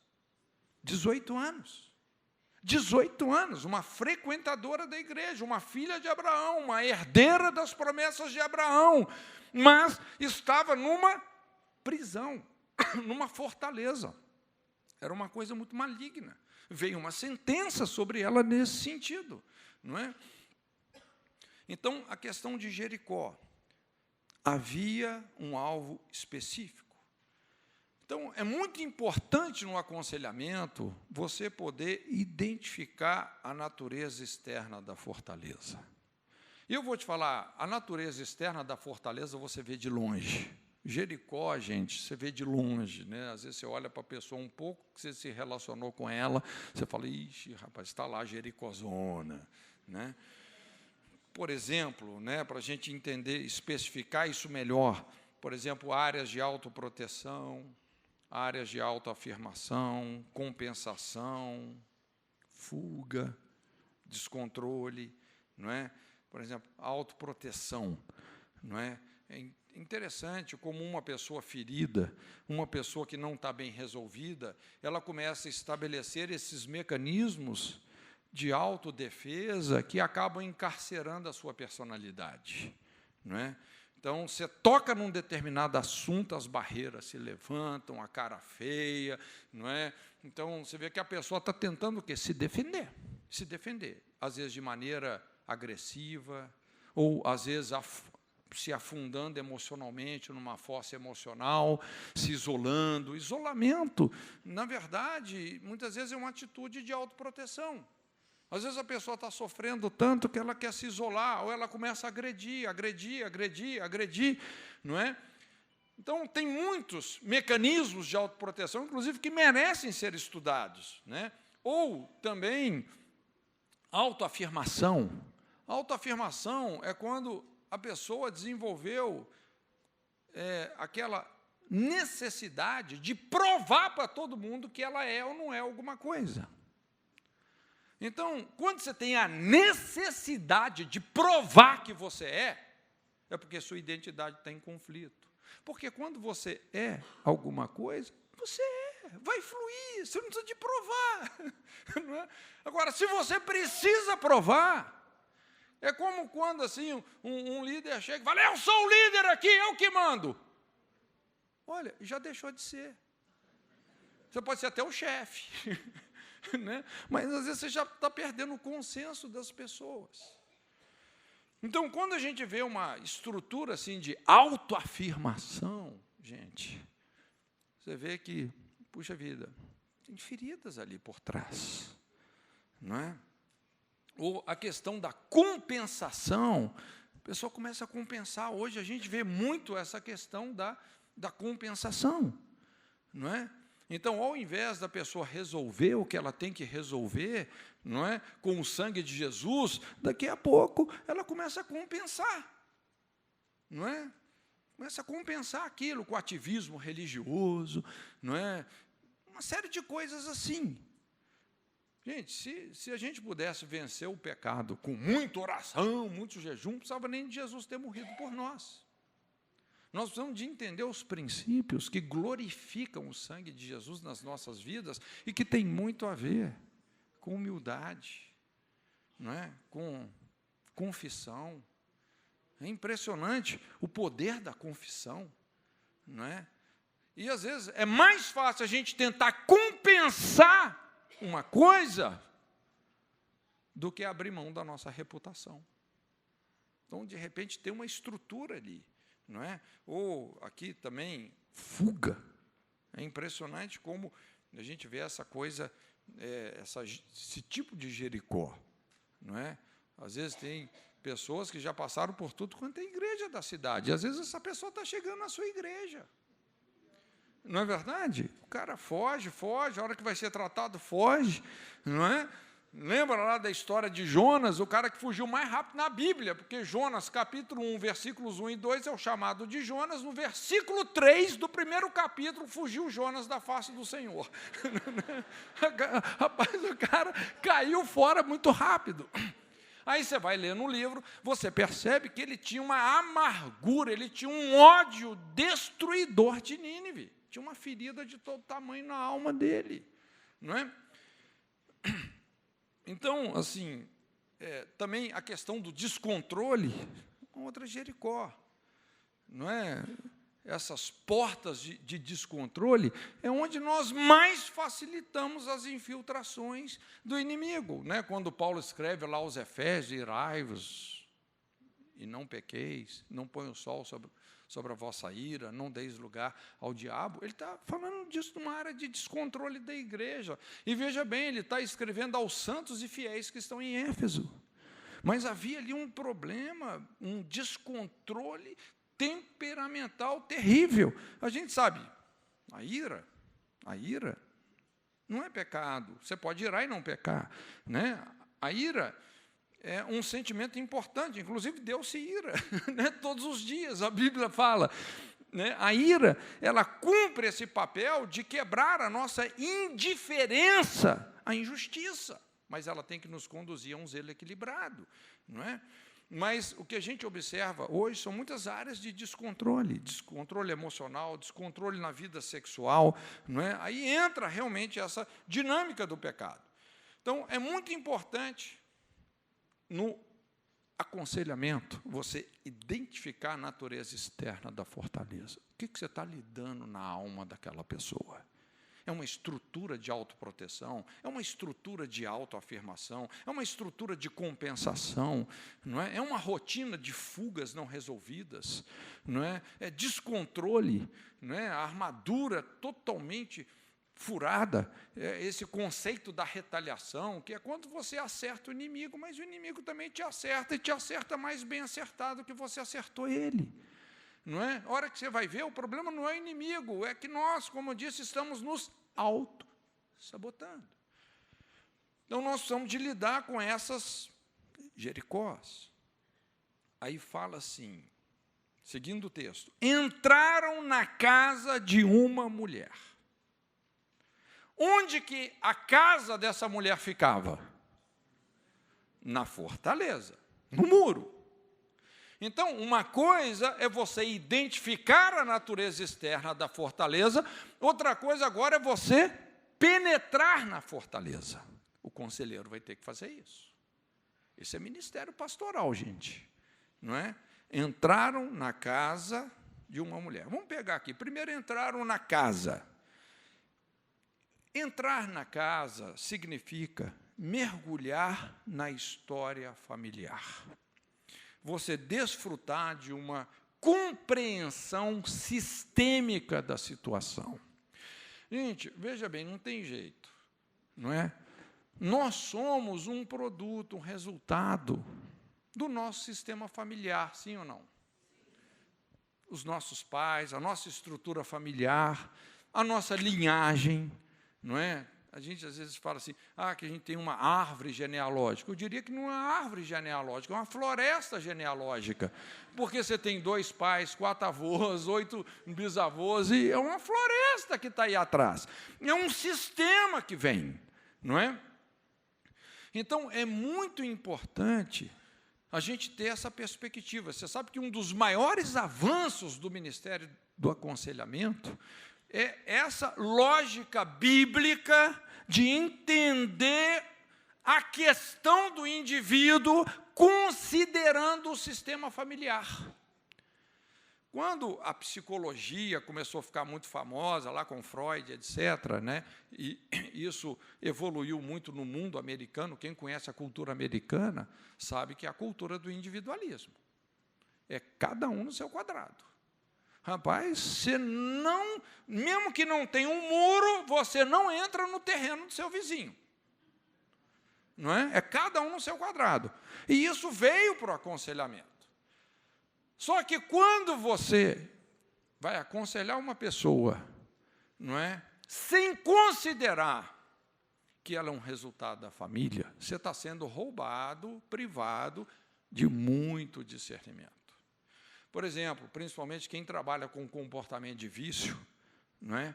18 anos. 18 anos, uma frequentadora da igreja, uma filha de Abraão, uma herdeira das promessas de Abraão, mas estava numa prisão, numa fortaleza. Era uma coisa muito maligna. Veio uma sentença sobre ela nesse sentido, não é? Então, a questão de Jericó, havia um alvo específico. Então, é muito importante no aconselhamento você poder identificar a natureza externa da fortaleza. E eu vou te falar, a natureza externa da fortaleza você vê de longe. Jericó, gente, você vê de longe, né? Às vezes você olha para a pessoa um pouco, que você se relacionou com ela, você fala, ixi, rapaz, está lá Jericózona, né? Por exemplo, né, para a gente entender, especificar isso melhor, por exemplo, áreas de autoproteção, áreas de autoafirmação, compensação, fuga, descontrole, não é? Por exemplo, autoproteção, não é? É interessante como uma pessoa ferida, uma pessoa que não está bem resolvida, ela começa a estabelecer esses mecanismos de autodefesa que acabam encarcerando a sua personalidade, não é? Então, você toca num determinado assunto, as barreiras se levantam, a cara feia, não é? Então, você vê que a pessoa está tentando o quê? Se defender, às vezes de maneira agressiva, ou às vezes se afundando emocionalmente numa fossa emocional, se isolando. Isolamento, na verdade, muitas vezes é uma atitude de autoproteção. Às vezes a pessoa está sofrendo tanto que ela quer se isolar, ou ela começa a agredir, não é? Então, tem muitos mecanismos de autoproteção, inclusive, que merecem ser estudados, né? Ou também autoafirmação. Autoafirmação é quando a pessoa desenvolveu aquela necessidade de provar para todo mundo que ela é ou não é alguma coisa. Então, quando você tem a necessidade de provar que você é porque sua identidade está em conflito. Porque quando você é alguma coisa, você vai fluir, você não precisa de provar. Não é? Agora, se você precisa provar, é como quando assim, um líder chega e fala, eu sou o líder aqui, eu que mando. Olha, já deixou de ser. Você pode ser até o chefe. Né? Mas, às vezes, você já está perdendo o consenso das pessoas. Então, quando a gente vê uma estrutura assim, de autoafirmação, gente, você vê que, puxa vida, tem feridas ali por trás. Não é? Ou a questão da compensação, a pessoa começa a compensar. Hoje a gente vê muito essa questão da compensação, não é? Então, ao invés da pessoa resolver o que ela tem que resolver, não é, com o sangue de Jesus, daqui a pouco ela começa a compensar, não é? Começa a compensar aquilo com ativismo religioso, não é? Uma série de coisas assim. Gente, se a gente pudesse vencer o pecado com muita oração, muito jejum, não precisava nem de Jesus ter morrido por nós. Nós precisamos de entender os princípios que glorificam o sangue de Jesus nas nossas vidas e que tem muito a ver com humildade, não é? Com confissão. É impressionante o poder da confissão, não é? E, às vezes, é mais fácil a gente tentar compensar uma coisa do que abrir mão da nossa reputação. Então, de repente, tem uma estrutura ali, não é? Ou aqui também, fuga. É impressionante como a gente vê essa coisa, esse tipo de Jericó, não é? Às vezes tem pessoas que já passaram por tudo quanto é igreja da cidade. E, às vezes, essa pessoa está chegando na sua igreja. Não é verdade? O cara foge, a hora que vai ser tratado, foge, não é? Lembra lá da história de Jonas, o cara que fugiu mais rápido na Bíblia, porque Jonas, capítulo 1, versículos 1 e 2, é o chamado de Jonas. No versículo 3 do primeiro capítulo, fugiu Jonas da face do Senhor. Rapaz, o cara caiu fora muito rápido. Aí você vai ler no livro, você percebe que ele tinha uma amargura, ele tinha um ódio destruidor de Nínive. Tinha uma ferida de todo tamanho na alma dele, não é? Então, assim, também a questão do descontrole, outra Jericó, não é? Essas portas de descontrole é onde nós mais facilitamos as infiltrações do inimigo, né? Quando Paulo escreve lá aos Efésios, irai-vos e não pequeis, não põe o sol sobre a vossa ira, não deis lugar ao diabo. Ele está falando disso numa área de descontrole da igreja. E veja bem, ele está escrevendo aos santos e fiéis que estão em Éfeso. Mas havia ali um problema, um descontrole temperamental terrível. A gente sabe, a ira não é pecado. Você pode irar e não pecar, né? A ira é um sentimento importante, inclusive Deus se ira, né? Todos os dias, a Bíblia fala, né? A ira, ela cumpre esse papel de quebrar a nossa indiferença à injustiça, mas ela tem que nos conduzir a um zelo equilibrado, não é? Mas o que a gente observa hoje são muitas áreas de descontrole emocional, descontrole na vida sexual, não é? Aí entra realmente essa dinâmica do pecado. Então, é muito importante, no aconselhamento, você identificar a natureza externa da fortaleza. O que você está lidando na alma daquela pessoa? É uma estrutura de autoproteção, é uma estrutura de autoafirmação, é uma estrutura de compensação, não é? É uma rotina de fugas não resolvidas, não é? É descontrole, não é? A armadura totalmente furada, esse conceito da retaliação, que é quando você acerta o inimigo, mas o inimigo também te acerta, e te acerta mais bem acertado que você acertou ele. Não é? A hora que você vai ver, o problema não é o inimigo, é que nós, como eu disse, estamos nos auto-sabotando. Então, nós precisamos de lidar com essas Jericós. Aí fala assim, seguindo o texto, entraram na casa de uma mulher. Onde que a casa dessa mulher ficava? Na fortaleza, no muro. Então, uma coisa é você identificar a natureza externa da fortaleza, outra coisa agora é você penetrar na fortaleza. O conselheiro vai ter que fazer isso. Isso é ministério pastoral, gente, não é? Entraram na casa de uma mulher. Vamos pegar aqui. Primeiro entraram na casa. Entrar na casa significa mergulhar na história familiar. Você desfrutar de uma compreensão sistêmica da situação. Gente, veja bem, não tem jeito, não é? Nós somos um produto, um resultado do nosso sistema familiar, sim ou não? Os nossos pais, a nossa estrutura familiar, a nossa linhagem, não é? A gente às vezes fala assim, que a gente tem uma árvore genealógica. Eu diria que não é uma árvore genealógica, é uma floresta genealógica. Porque você tem 2 pais, 4 avós, 8 bisavós, e é uma floresta que está aí atrás. É um sistema que vem, não é? Então, é muito importante a gente ter essa perspectiva. Você sabe que um dos maiores avanços do Ministério do Aconselhamento é essa lógica bíblica de entender a questão do indivíduo considerando o sistema familiar. Quando a psicologia começou a ficar muito famosa, lá com Freud, etc., né, e isso evoluiu muito no mundo americano, quem conhece a cultura americana sabe que é a cultura do individualismo. É cada um no seu quadrado. Rapaz, você não, mesmo que não tenha um muro, você não entra no terreno do seu vizinho. Não é? É cada um no seu quadrado. E isso veio para o aconselhamento. Só que quando você vai aconselhar uma pessoa, não é? Sem considerar que ela é um resultado da família, você está sendo roubado, privado de muito discernimento. Por exemplo, principalmente quem trabalha com comportamento de vício, não é?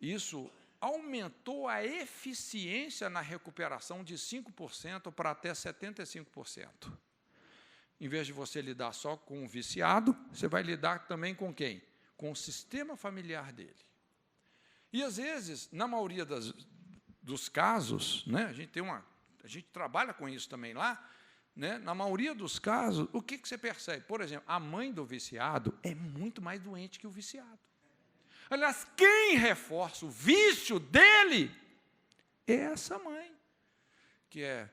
Isso aumentou a eficiência na recuperação de 5% para até 75%. Em vez de você lidar só com o viciado, você vai lidar também com quem? Com o sistema familiar dele. E, às vezes, na maioria dos casos, né, a gente trabalha com isso também lá, né, na maioria dos casos, o que você percebe? Por exemplo, a mãe do viciado é muito mais doente que o viciado. Aliás, quem reforça o vício dele é essa mãe, que é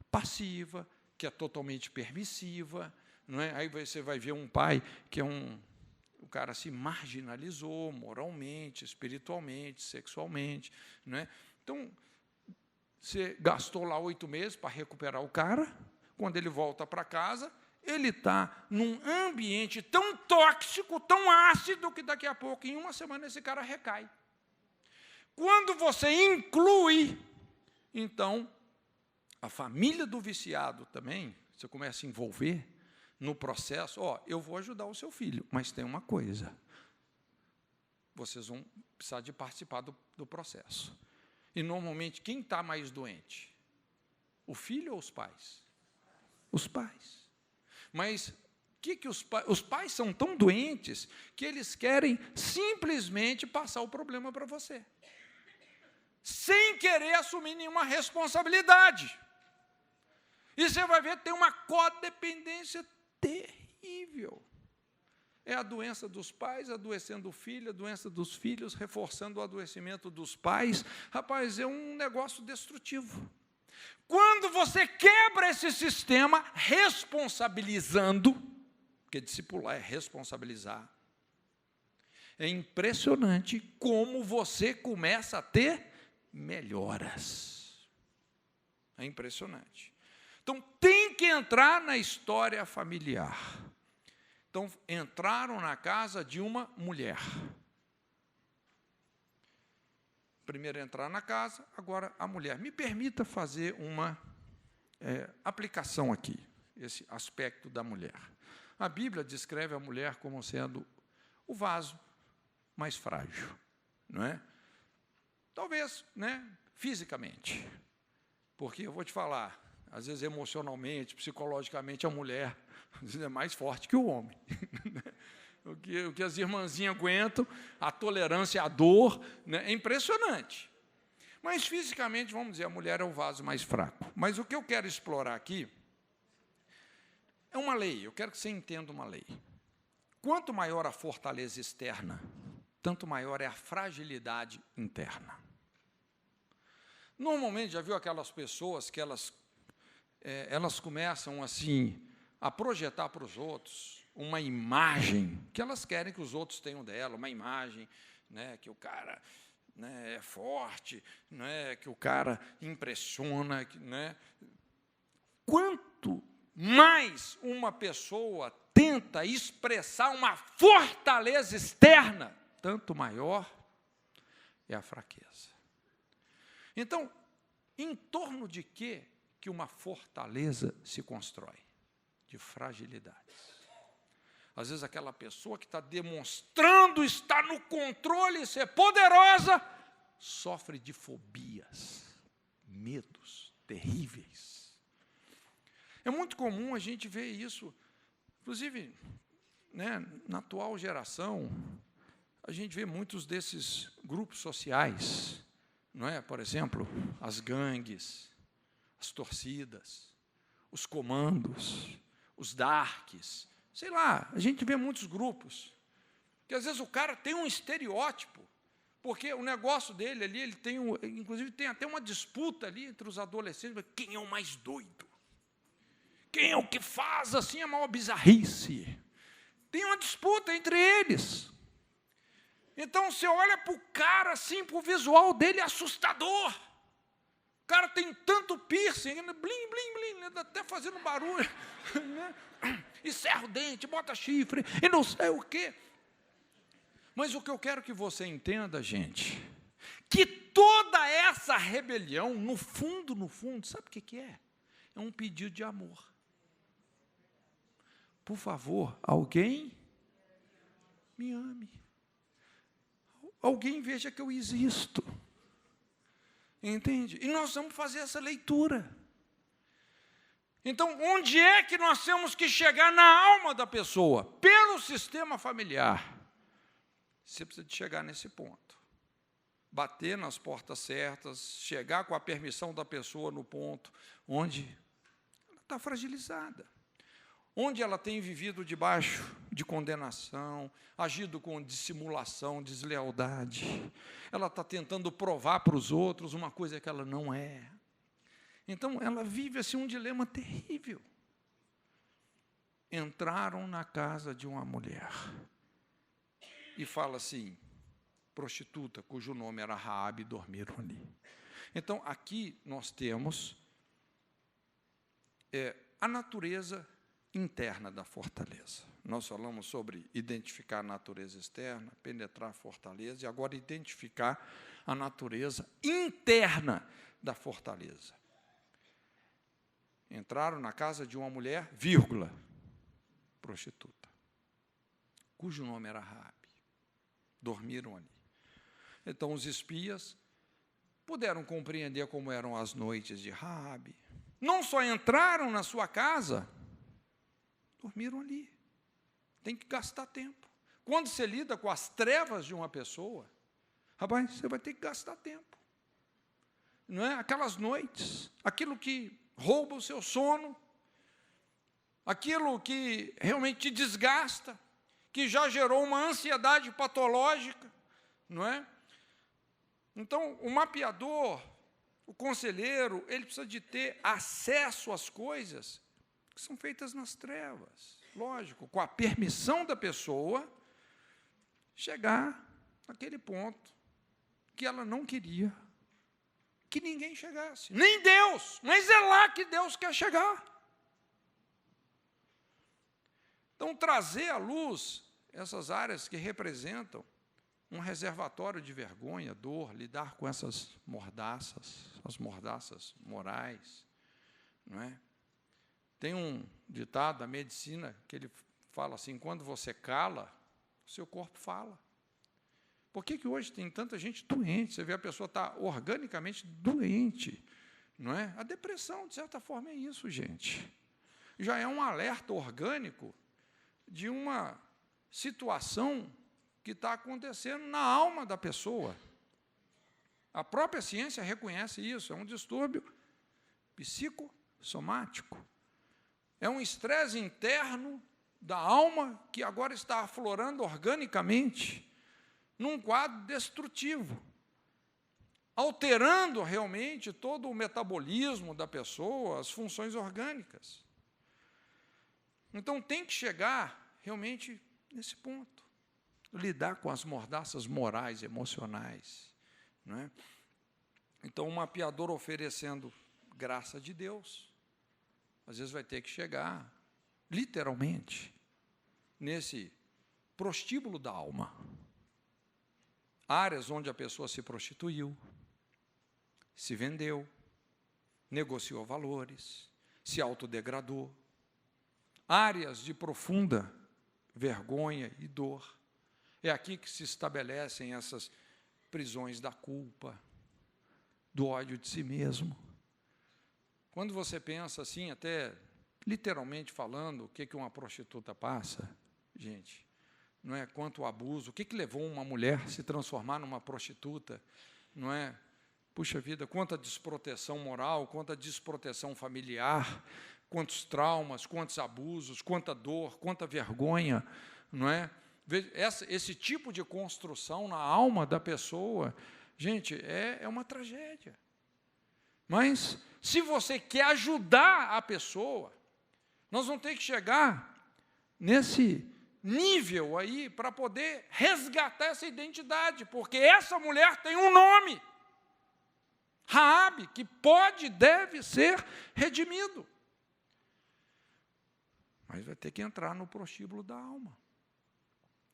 passiva, que é totalmente permissiva, não é? Aí você vai ver um pai que o cara se marginalizou moralmente, espiritualmente, sexualmente, não é? Então, você gastou lá 8 meses para recuperar o cara, quando ele volta para casa, ele está num ambiente tão tóxico, tão ácido, que daqui a pouco, em uma semana, esse cara recai. Quando você inclui, então, a família do viciado também, você começa a envolver no processo, eu vou ajudar o seu filho, mas tem uma coisa, vocês vão precisar de participar do processo. E, normalmente, quem está mais doente? O filho ou os pais? Os pais. Mas os pais são tão doentes que eles querem simplesmente passar o problema para você, sem querer assumir nenhuma responsabilidade. E você vai ver, tem uma codependência terrível. É a doença dos pais adoecendo o filho, a doença dos filhos reforçando o adoecimento dos pais. Rapaz, é um negócio destrutivo. Quando você quebra esse sistema responsabilizando, porque discipular é responsabilizar, é impressionante como você começa a ter melhoras. É impressionante. Então, tem que entrar na história familiar. Então, entraram na casa de uma mulher. Primeiro entrar na casa, agora a mulher. Me permita fazer uma aplicação aqui, esse aspecto da mulher. A Bíblia descreve a mulher como sendo o vaso mais frágil, não é? Talvez, né, fisicamente, porque eu vou te falar, às vezes emocionalmente, psicologicamente, a mulher às vezes é mais forte que o homem. O que as irmãzinhas aguentam, a tolerância à dor, né, é impressionante. Mas, fisicamente, vamos dizer, a mulher é o vaso mais fraco. Mas o que eu quero explorar aqui é uma lei, eu quero que você entenda uma lei. Quanto maior a fortaleza externa, tanto maior é a fragilidade interna. Normalmente, já viu aquelas pessoas que elas começam, assim, a projetar para os outros uma imagem que elas querem que os outros tenham dela, uma imagem, né, que o cara, né, é forte, né, que o cara impressiona, né. Quanto mais uma pessoa tenta expressar uma fortaleza externa, tanto maior é a fraqueza. Então, em torno de que uma fortaleza se constrói? De fragilidades. Às vezes, aquela pessoa que está demonstrando estar no controle, ser poderosa, sofre de fobias, medos terríveis. É muito comum a gente ver isso, inclusive, né, na atual geração, a gente vê muitos desses grupos sociais, não é? Por exemplo, as gangues, as torcidas, os comandos, os darks, sei lá, a gente vê muitos grupos, que às vezes o cara tem um estereótipo, porque o negócio dele ali, ele tem, inclusive tem até uma disputa ali entre os adolescentes, quem é o mais doido? Quem é o que faz assim a maior bizarrice? Tem uma disputa entre eles. Então, você olha para o cara assim, para o visual dele, é assustador. O cara tem tanto piercing, blim, blim, blim, até fazendo barulho, né? E serra o dente, bota chifre, e não sei o quê. Mas o que eu quero que você entenda, gente, que toda essa rebelião, no fundo, sabe o que é? É um pedido de amor. Por favor, alguém me ame. Alguém veja que eu existo. Entende? E nós vamos fazer essa leitura. Então, onde é que nós temos que chegar na alma da pessoa? Pelo sistema familiar. Você precisa de chegar nesse ponto. Bater nas portas certas, chegar com a permissão da pessoa no ponto onde ela está fragilizada. Onde ela tem vivido debaixo de condenação, agido com dissimulação, deslealdade. Ela está tentando provar para os outros uma coisa que ela não é. Então, ela vive assim um dilema terrível. Entraram na casa de uma mulher. E fala assim, prostituta, cujo nome era Raabe, dormiram ali. Então, aqui nós temos a natureza interna da fortaleza. Nós falamos sobre identificar a natureza externa, penetrar a fortaleza, e agora identificar a natureza interna da fortaleza. Entraram na casa de uma mulher, vírgula, prostituta, cujo nome era Raabe. Dormiram ali. Então, os espias puderam compreender como eram as noites de Raabe. Não só entraram na sua casa, dormiram ali. Tem que gastar tempo. Quando você lida com as trevas de uma pessoa, rapaz, você vai ter que gastar tempo. Não é? Aquelas noites, aquilo que rouba o seu sono, aquilo que realmente te desgasta, que já gerou uma ansiedade patológica, não é? Então, o mapeador, o conselheiro, ele precisa de ter acesso às coisas que são feitas nas trevas. Lógico, com a permissão da pessoa, chegar naquele ponto que ela não queria que ninguém chegasse. Nem Deus, mas é lá que Deus quer chegar. Então, trazer à luz essas áreas que representam um reservatório de vergonha, dor, lidar com essas mordaças, as mordaças morais, não é? Tem um ditado da medicina que ele fala assim, quando você cala, o seu corpo fala. Por que hoje tem tanta gente doente? Você vê a pessoa está organicamente doente, não é? A depressão, de certa forma, é isso, gente. Já é um alerta orgânico de uma situação que está acontecendo na alma da pessoa. A própria ciência reconhece isso, é um distúrbio psicossomático. É um estresse interno da alma que agora está aflorando organicamente num quadro destrutivo, alterando realmente todo o metabolismo da pessoa, as funções orgânicas. Então, tem que chegar realmente nesse ponto, lidar com as mordaças morais, emocionais, não é? Então, o mapeador oferecendo graça de Deus, às vezes vai ter que chegar, literalmente, nesse prostíbulo da alma. Áreas onde a pessoa se prostituiu, se vendeu, negociou valores, se autodegradou. Áreas de profunda vergonha e dor. É aqui que se estabelecem essas prisões da culpa, do ódio de si mesmo. Quando você pensa assim, até literalmente falando, o que uma prostituta passa, gente, não é? Quanto abuso, o que levou uma mulher a se transformar numa prostituta, não é? Puxa vida, quanta desproteção moral, quanta desproteção familiar, quantos traumas, quantos abusos, quanta dor, quanta vergonha, não é? Esse tipo de construção na alma da pessoa, gente, é uma tragédia. Mas, se você quer ajudar a pessoa, nós vamos ter que chegar nesse nível aí para poder resgatar essa identidade, porque essa mulher tem um nome, Raabe, que pode e deve ser redimido. Mas vai ter que entrar no prostíbulo da alma.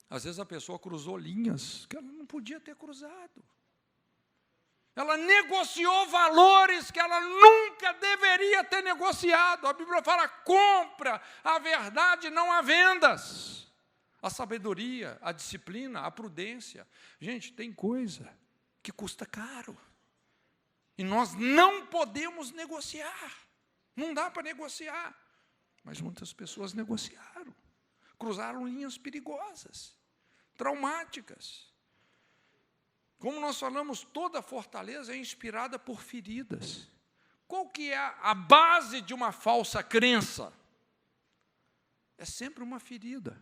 Às vezes a pessoa cruzou linhas que ela não podia ter cruzado. Ela negociou valores que ela nunca deveria ter negociado. A Bíblia fala: compra a verdade, não há vendas. A sabedoria, a disciplina, a prudência. Gente, tem coisa que custa caro. E nós não podemos negociar. Não dá para negociar. Mas muitas pessoas negociaram. Cruzaram linhas perigosas, traumáticas. Como nós falamos, toda fortaleza é inspirada por feridas. Qual que é a base de uma falsa crença? É sempre uma ferida.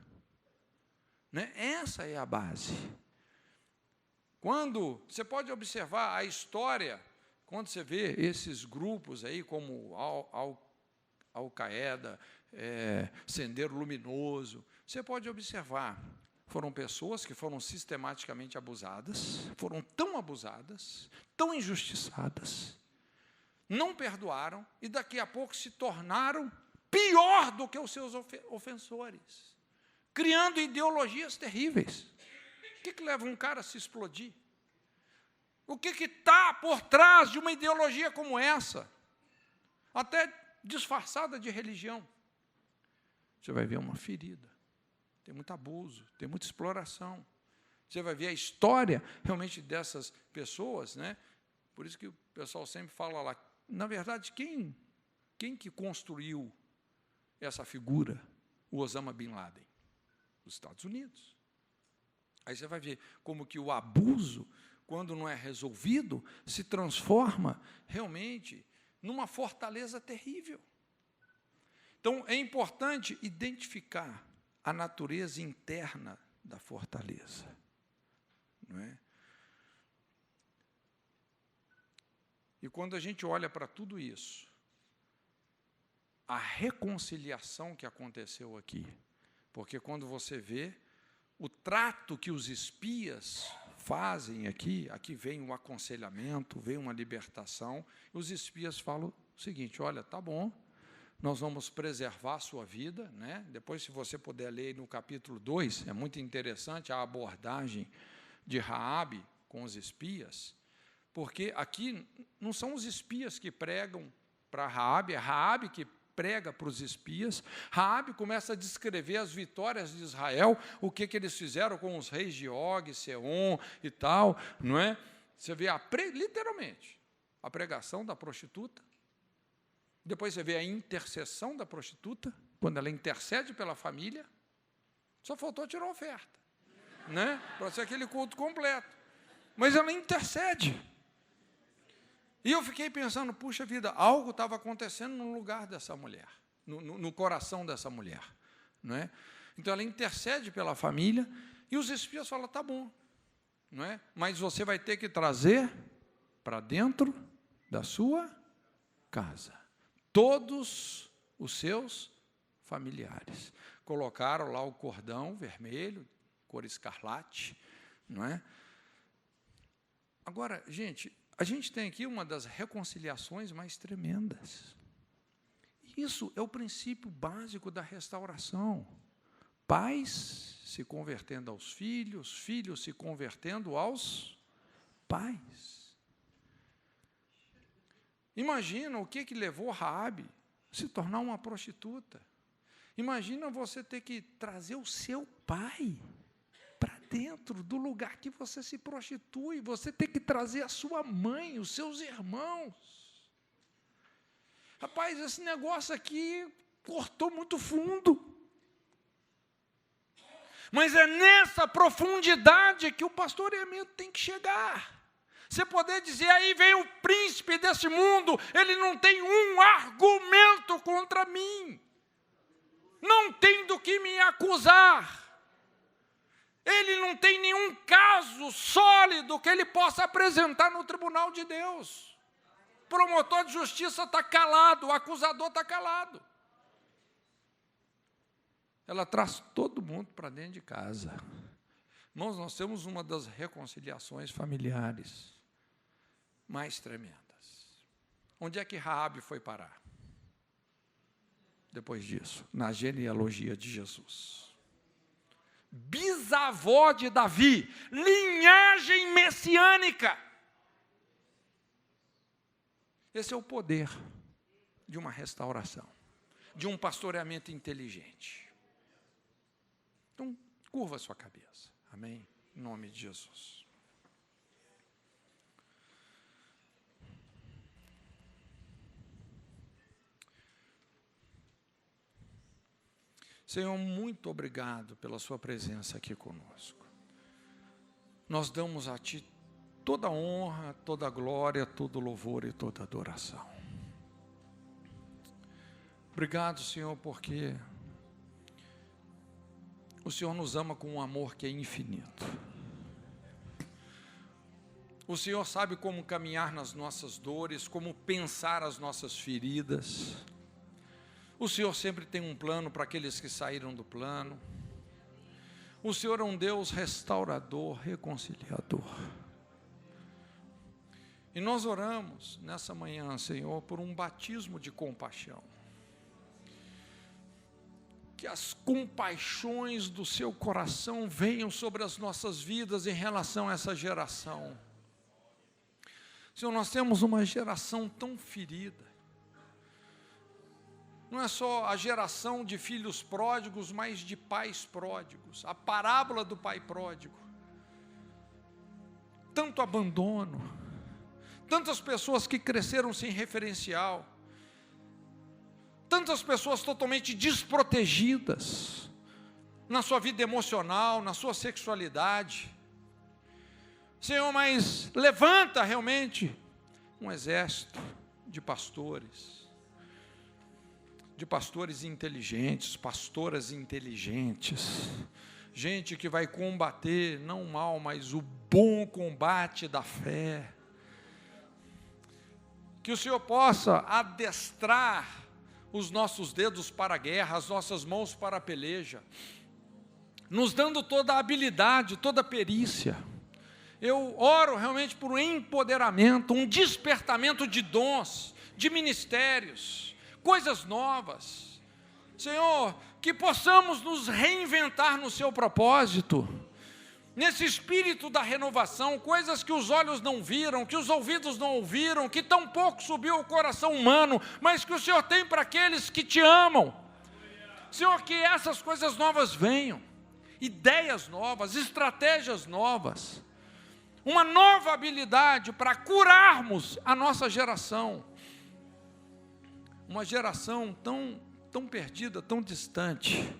Né? Essa é a base. Quando você pode observar a história, quando você vê esses grupos aí, como Al-Qaeda, Sendero Luminoso, você pode observar, foram pessoas que foram sistematicamente abusadas, foram tão abusadas, tão injustiçadas, não perdoaram, e daqui a pouco se tornaram pior do que os seus ofensores, criando ideologias terríveis. O que leva um cara a se explodir? O que está por trás de uma ideologia como essa? Até disfarçada de religião. Você vai ver uma ferida. Tem muito abuso, tem muita exploração. Você vai ver a história realmente dessas pessoas, né? Por isso que o pessoal sempre fala lá, na verdade, quem que construiu essa figura? O Osama Bin Laden, os Estados Unidos. Aí você vai ver como que o abuso, quando não é resolvido, se transforma realmente numa fortaleza terrível. Então, é importante identificar a natureza interna da fortaleza. Não é? E quando a gente olha para tudo isso, a reconciliação que aconteceu aqui, porque quando você vê o trato que os espias fazem aqui vem um aconselhamento, vem uma libertação, os espias falam o seguinte: olha, tá bom, nós vamos preservar a sua vida, né? Depois, se você puder ler no capítulo 2, é muito interessante a abordagem de Raabe com os espias, porque aqui não são os espias que pregam para Raabe, é Raabe que prega para os espias. Raabe começa a descrever as vitórias de Israel, o que eles fizeram com os reis de Og, Seom e tal, não é? Você vê literalmente a pregação da prostituta. Depois você vê a intercessão da prostituta, quando ela intercede pela família. Só faltou tirar a oferta, né? Para ser aquele culto completo. Mas ela intercede. E eu fiquei pensando, puxa vida, algo estava acontecendo no lugar dessa mulher, no coração dessa mulher. Não é? Então ela intercede pela família, e os espias falam, tá bom, não é? Mas você vai ter que trazer para dentro da sua casa todos os seus familiares. Colocaram lá o cordão vermelho, cor escarlate, não é? Agora, gente, a gente tem aqui uma das reconciliações mais tremendas. Isso é o princípio básico da restauração. Pais se convertendo aos filhos, filhos se convertendo aos pais. Imagina o que levou Raabe a se tornar uma prostituta. Imagina você ter que trazer o seu pai para dentro do lugar que você se prostitui, você ter que trazer a sua mãe, os seus irmãos. Rapaz, esse negócio aqui cortou muito fundo. Mas é nessa profundidade que o pastoreamento tem que chegar. Você poder dizer, aí vem o príncipe desse mundo, ele não tem um argumento contra mim. Não tem do que me acusar. Ele não tem nenhum caso sólido que ele possa apresentar no tribunal de Deus. O promotor de justiça está calado, o acusador está calado. Ela traz todo mundo para dentro de casa. Irmãos, nós temos uma das reconciliações familiares mais tremendas. Onde é que Raabe foi parar? Depois disso, na genealogia de Jesus. Bisavó de Davi, linhagem messiânica. Esse é o poder de uma restauração, de um pastoreamento inteligente. Então, curva a sua cabeça. Amém? Em nome de Jesus. Senhor, muito obrigado pela sua presença aqui conosco. Nós damos a Ti toda a honra, toda a glória, todo o louvor e toda a adoração. Obrigado, Senhor, porque o Senhor nos ama com um amor que é infinito. O Senhor sabe como caminhar nas nossas dores, como pensar as nossas feridas. O Senhor sempre tem um plano para aqueles que saíram do plano. O Senhor é um Deus restaurador, reconciliador. E nós oramos nessa manhã, Senhor, por um batismo de compaixão. Que as compaixões do seu coração venham sobre as nossas vidas em relação a essa geração. Senhor, nós temos uma geração tão ferida. Não é só a geração de filhos pródigos, mas de pais pródigos. A parábola do pai pródigo. Tanto abandono. Tantas pessoas que cresceram sem referencial. Tantas pessoas totalmente desprotegidas na sua vida emocional, na sua sexualidade. Senhor, mas levanta realmente um exército de pastores inteligentes, pastoras inteligentes, gente que vai combater, não o mal, mas o bom combate da fé. Que o Senhor possa adestrar os nossos dedos para a guerra, as nossas mãos para a peleja, nos dando toda a habilidade, toda a perícia. Eu oro realmente por um empoderamento, um despertamento de dons, de ministérios, coisas novas. Senhor, que possamos nos reinventar no seu propósito, nesse espírito da renovação, coisas que os olhos não viram, que os ouvidos não ouviram, que tão pouco subiu ao coração humano, mas que o Senhor tem para aqueles que te amam. Senhor, que essas coisas novas venham, ideias novas, estratégias novas, uma nova habilidade para curarmos a nossa geração, uma geração tão perdida, tão distante,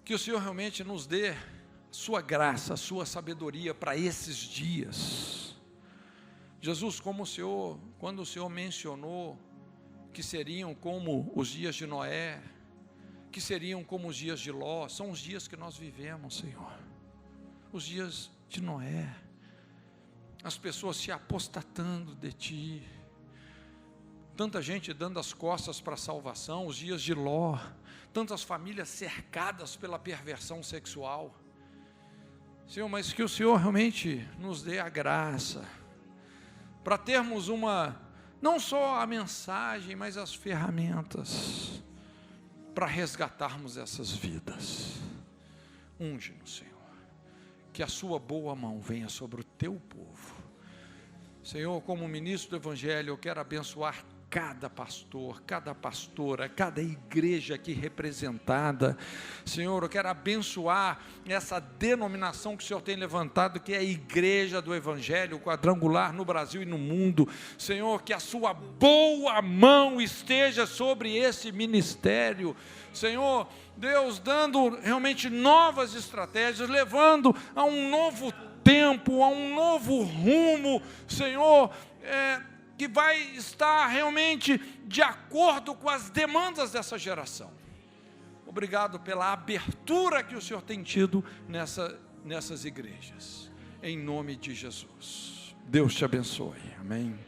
que o Senhor realmente nos dê sua graça, a sua sabedoria para esses dias. Jesus, quando o Senhor mencionou que seriam como os dias de Noé, que seriam como os dias de Ló, são os dias que nós vivemos, Senhor. Os dias de Noé, as pessoas se apostatando de Ti, tanta gente dando as costas para a salvação, os dias de Ló, tantas famílias cercadas pela perversão sexual. Senhor, mas que o Senhor realmente nos dê a graça, para termos não só a mensagem, mas as ferramentas, para resgatarmos essas vidas. Unge-nos, Senhor, que a sua boa mão venha sobre o teu povo. Senhor, como ministro do Evangelho, eu quero abençoar cada pastor, cada pastora, cada igreja aqui representada. Senhor, eu quero abençoar essa denominação que o Senhor tem levantado, que é a Igreja do Evangelho Quadrangular no Brasil e no mundo. Senhor, que a sua boa mão esteja sobre esse ministério. Senhor, Deus, dando realmente novas estratégias, levando a um novo tempo, a um novo rumo, Senhor, que vai estar realmente de acordo com as demandas dessa geração. Obrigado pela abertura que o Senhor tem tido nessas igrejas. Em nome de Jesus. Deus te abençoe. Amém.